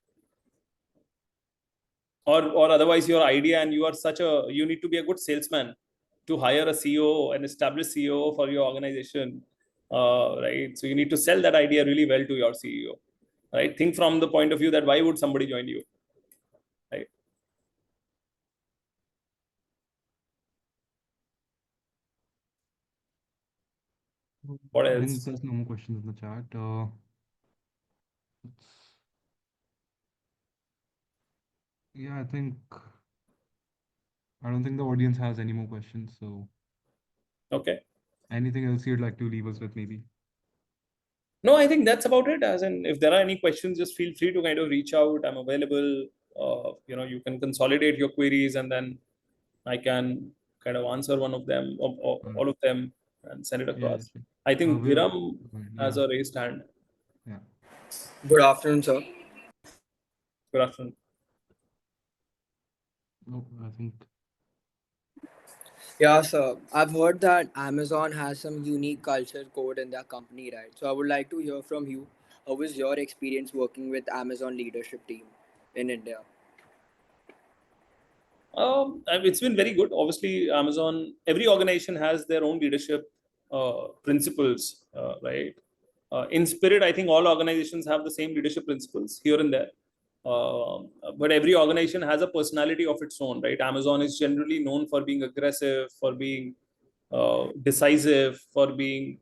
Or otherwise your idea, and you need to be a good salesman to hire a CEO, an established CEO for your organization, right? So you need to sell that idea really well to your CEO, right? Think from the point of view that why would somebody join you, right? What I think else? there's no more questions in the chat. It's- yeah, I don't think the audience has any more questions. So Okay. anything else you'd like to leave us with, maybe? No, I think that's about it. As in, if there are any questions, just feel free to kind of reach out. I'm available. You can consolidate your queries, and then I can kind of answer one of them, or Uh, all of them, and send it yeah, across. sure. I think We'll Viram has yeah, a raised hand. yeah. Good afternoon, sir. Good afternoon. No, I think Yeah, sir. I've heard that Amazon has some unique culture code in their company, right? So I would like to hear from you. How was your experience working with Amazon leadership team in India? It's been very good. Obviously, Amazon, every organization has their own leadership principles, right? In spirit, I think all organizations have the same leadership principles here and there. But every organization has a personality of its own, right? Amazon is generally known for being aggressive, for being decisive, for being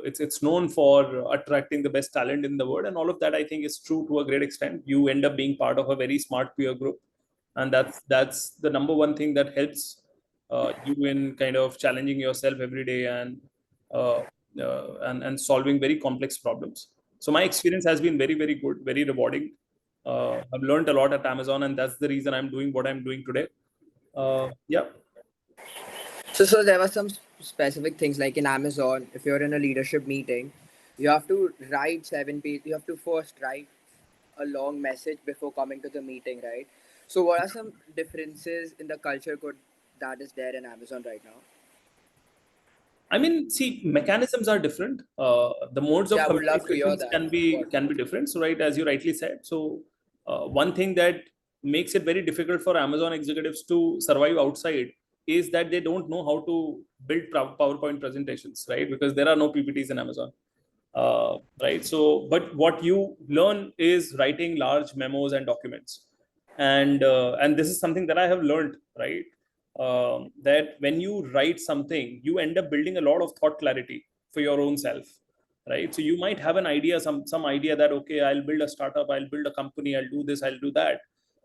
it's known for attracting the best talent in the world, and all of that I think is true to a great extent. You end up being part of a very smart peer group, and that's the number one thing that helps you in kind of challenging yourself every day, and solving very complex problems. So my experience has been very, very good, very rewarding. I've learned a lot at Amazon, and that's the reason I'm doing what I'm doing today. Yeah. So there were some specific things like in Amazon, if you're in a leadership meeting, you have to write 7 pages. You have to first write a long message before coming to the meeting, right? So what are some differences in the culture code that is there in Amazon right now? I mean, see, mechanisms are different. The modes of Yeah, I would love to hear communications that. can be different. So, right, as you rightly said. So, one thing that makes it very difficult for Amazon executives to survive outside is that they don't know how to build PowerPoint presentations, right? Because there are no PPTs in Amazon, right? So, but what you learn is writing large memos and documents, and this is something that I have learned, right? That when you write something, you end up building a lot of thought clarity for your own self, right? So you might have an idea, some idea that okay, I'll build a startup, I'll build a company, I'll do this, I'll do that.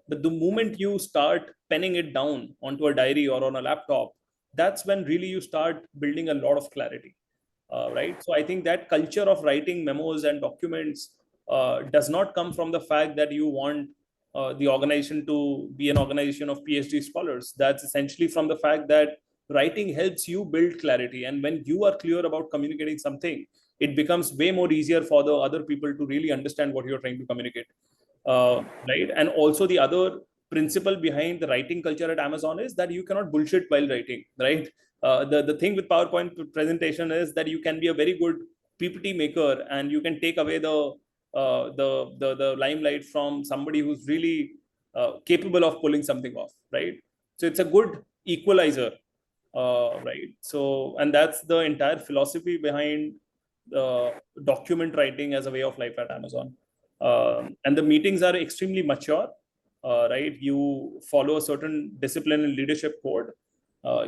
But the moment you start penning it down onto a diary or on a laptop, that's when really you start building a lot of clarity, right? So I think that culture of writing memos and documents does not come from the fact that you want the organization to be an organization of PhD scholars. That's essentially from the fact that writing helps you build clarity. And when you are clear about communicating something, it becomes way more easier for the other people to really understand what you're trying to communicate. Right. And also, the other principle behind the writing culture at Amazon is that you cannot bullshit while writing, right? The thing with PowerPoint presentation is that you can be a very good PPT maker, and you can take away the limelight from somebody who's really capable of pulling something off, right? So it's a good equalizer, right? So, and that's the entire philosophy behind document writing as a way of life at Amazon. And the meetings are extremely mature, right? You follow a certain discipline and leadership code.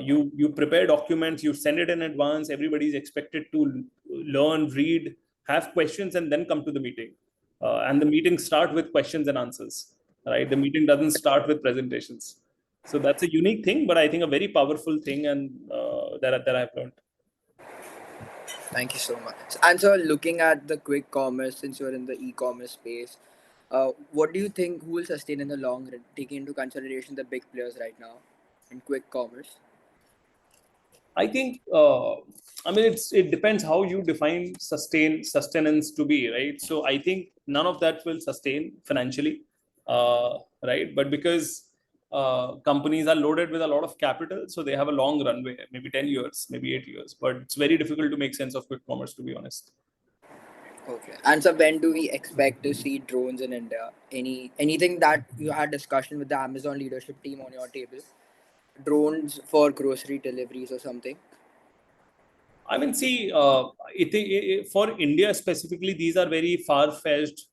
You prepare documents, you send it in advance. Everybody is expected to learn, read, have questions, and then come to the meeting. And the meetings start with questions and answers, right? The meeting doesn't start with presentations. So that's a unique thing, but I think a very powerful thing, and that I've learned. Thank you so much. And so looking at the quick commerce, since you're in the e-commerce space, What do you think who will sustain in the long run, taking into consideration the big players right now in quick commerce? I think I mean it depends how you define sustenance to be, right? So I think none of that will sustain financially, right? But because companies are loaded with a lot of capital, so they have a long runway, maybe 10 years, maybe 8 years. But it's very difficult to make sense of quick commerce, to be honest. Okay. And so when do we expect to see drones in India? Anything that you had discussion with the Amazon leadership team on your table? Drones for grocery deliveries or something? I mean, see, for India specifically, these are very far-fetched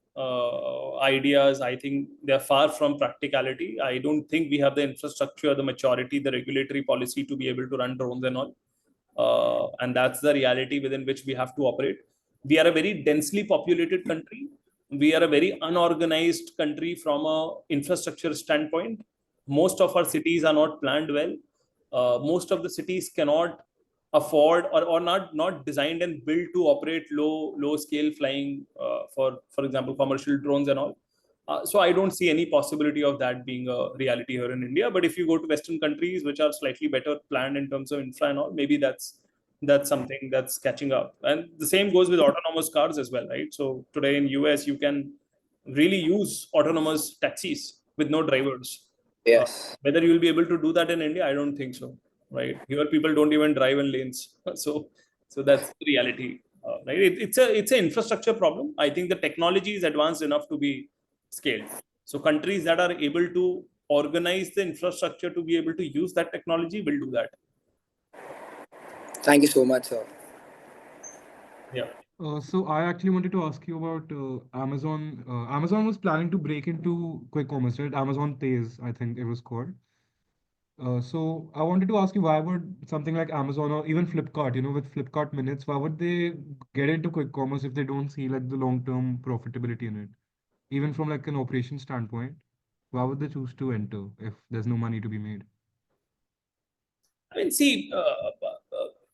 ideas. I think they're far from practicality. I don't think we have the infrastructure, the maturity, the regulatory policy to be able to run drones and all. And that's the reality within which we have to operate. We are a very densely populated country. We are a very unorganized country from a infrastructure standpoint. Most of our cities are not planned well. Most of the cities cannot afford or not designed and built to operate low scale flying for example commercial drones and all. So I don't see any possibility of that being a reality here in India. But if you go to Western countries, which are slightly better planned in terms of infra and all, maybe that's something that's catching up. And the same goes with autonomous cars as well, right? So today in US, you can really use autonomous taxis with no drivers. Yes. Whether you will be able to do that in India, I don't think so. Right? Here, people don't even drive in lanes. So that's the reality. Right? It's an infrastructure problem. I think the technology is advanced enough to be scaled. So countries that are able to organize the infrastructure to be able to use that technology will do that. Thank you so much, sir. Yeah. So I actually wanted to ask you about Amazon. Amazon was planning to break into quick commerce, right? Amazon Pays, I think it was called. So I wanted to ask you, why would something like Amazon or even Flipkart, with Flipkart Minutes, why would they get into quick commerce if they don't see like the long-term profitability in it? Even from like an operation standpoint, why would they choose to enter if there's no money to be made? I mean, see,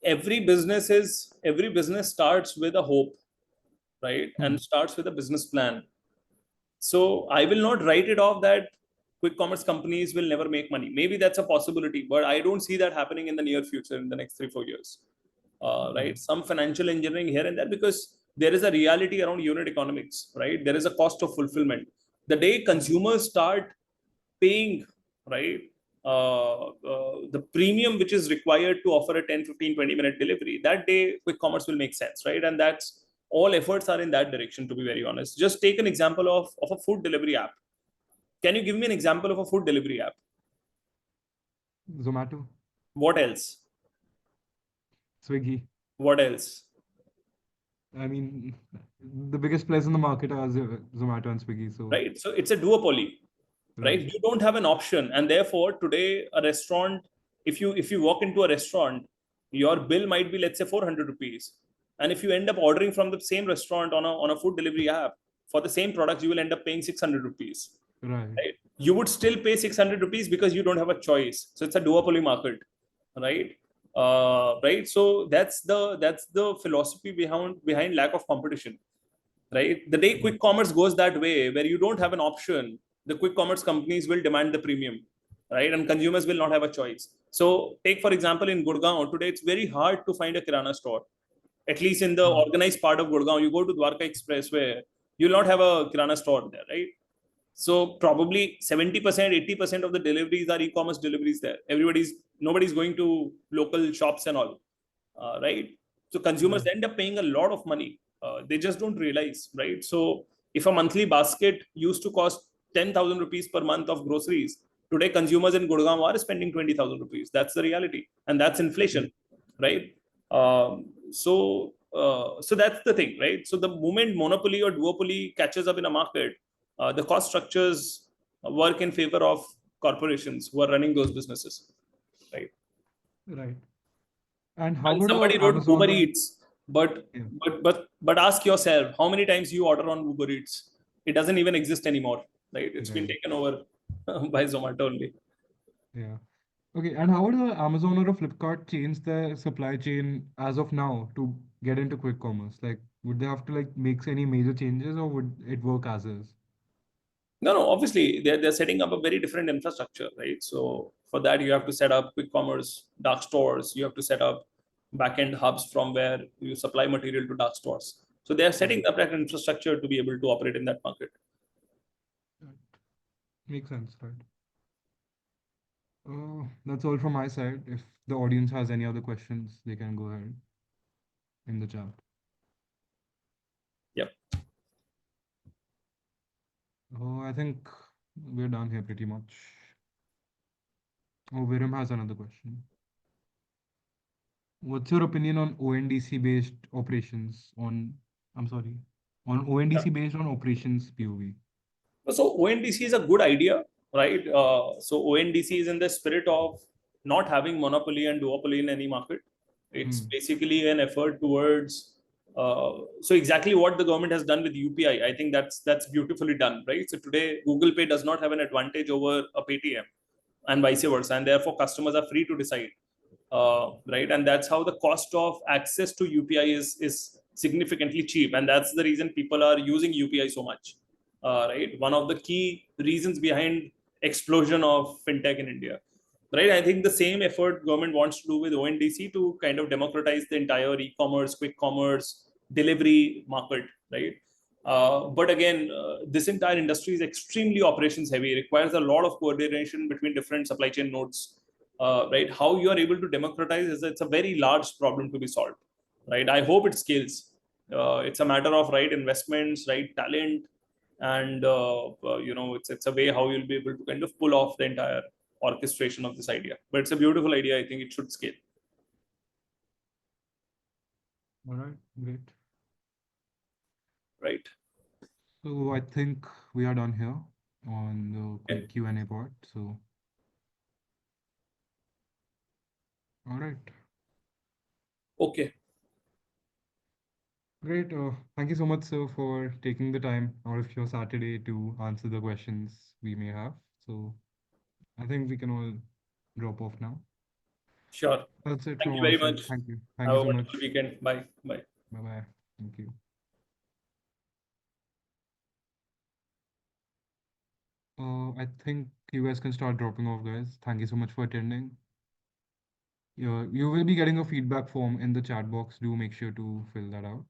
every business starts with a hope, right? Hmm. And starts with a business plan. So I will not write it off that quick commerce companies will never make money. Maybe that's a possibility, but I don't see that happening in the near future in the next 3-4 years. Right? Right. Some financial engineering here and there, because there is a reality around unit economics, right? There is a cost of fulfillment. The day consumers start paying, right, the premium which is required to offer a 10, 15, 20-minute delivery, that day quick commerce will make sense, right? And that's all efforts are in that direction, to be very honest. Just take an example of a food delivery app. Can you give me an example of a food delivery app? Zomato, What else? Swiggy. What else? I mean, the biggest players in the market are Zomato and Swiggy. So, Right? So it's a duopoly, right? right. You don't have an option, and therefore today a restaurant, if you walk into a restaurant, your bill might be, let's say, 400 rupees, and if you end up ordering from the same restaurant on a food delivery app for the same products, you will end up paying 600 rupees, Right. right? You would still pay 600 rupees because you don't have a choice. So it's a duopoly market, right? Right. So that's the philosophy behind lack of competition, right? The day quick commerce goes that way, where you don't have an option, the quick commerce companies will demand the premium, right? And consumers will not have a choice. So take for example in Gurgaon today, it's very hard to find a kirana store. At least in the Hmm. organized part of Gurgaon, you go to Dwarka Expressway, you'll not have a kirana store there, right? So probably 70%, 80% of the deliveries are e-commerce deliveries there. Nobody's going to local shops and all, right? So consumers Right. end up paying a lot of money. They just don't realize, right? So if a monthly basket used to cost 10,000 rupees per month of groceries, today consumers in Gurgaon are spending 20,000 rupees. That's the reality, and that's inflation, right? So that's the thing, right? So the moment monopoly or duopoly catches up in a market, the cost structures work in favor of corporations who are running those businesses, right? Right. And how And about somebody wrote Uber Amazon? Eats, but Yeah. but ask yourself how many times you order on Uber Eats. It doesn't even exist anymore, right? It's been Right. taken over by Zomato only. Yeah. Okay. And how would Amazon or a Flipkart change their supply chain as of now to get into quick commerce? Like, would they have to like make any major changes, or would it work as is? No, obviously they're setting up a very different infrastructure, right? So for that you have to set up quick commerce, dark stores. You have to set up backend hubs from where you supply material to dark stores. So they are setting up that infrastructure to be able to operate in that market. Right. Makes sense, right? That's all from my side. If the audience has any other questions, they can go ahead in the chat. Yep. Oh, I think we're done here pretty much. Oh, Viram has another question. What's your opinion on ONDC based operations I'm sorry, on ONDC based on operations POV? So ONDC is a good idea, right? So ONDC is in the spirit of not having monopoly and duopoly in any market. It's basically an effort towards so exactly what the government has done with UPI. I think that's beautifully done, right? So today Google Pay does not have an advantage over a Paytm, and vice versa, and therefore customers are free to decide, right? And that's how the cost of access to UPI is significantly cheap, and that's the reason people are using UPI so much, right? One of the key reasons behind explosion of fintech in India, right? I think the same effort government wants to do with ONDC to kind of democratize the entire e-commerce, quick commerce, delivery market, right? But again, this entire industry is extremely operations heavy. It requires a lot of coordination between different supply chain nodes, right? How you are able to democratize is it's a very large problem to be solved, right? I hope it scales. It's a matter of right investments, right talent, and it's a way how you'll be able to kind of pull off the entire orchestration of this idea. But it's a beautiful idea. I think it should scale. All right, great. Right. So I think we are done here on the quick Q&A part. So, all right, Okay. great. Thank you so much, sir, for taking the time out of your Saturday to answer the questions we may have. So I think we can all drop off now. Sure. That's it Thank from you our very side. much. Thank you. Thank Have you a so wonderful much. weekend. Bye. Bye. Bye bye. Thank you. I think you guys can start dropping off, guys. Thank you so much for attending. You will be getting a feedback form in the chat box. Do make sure to fill that out.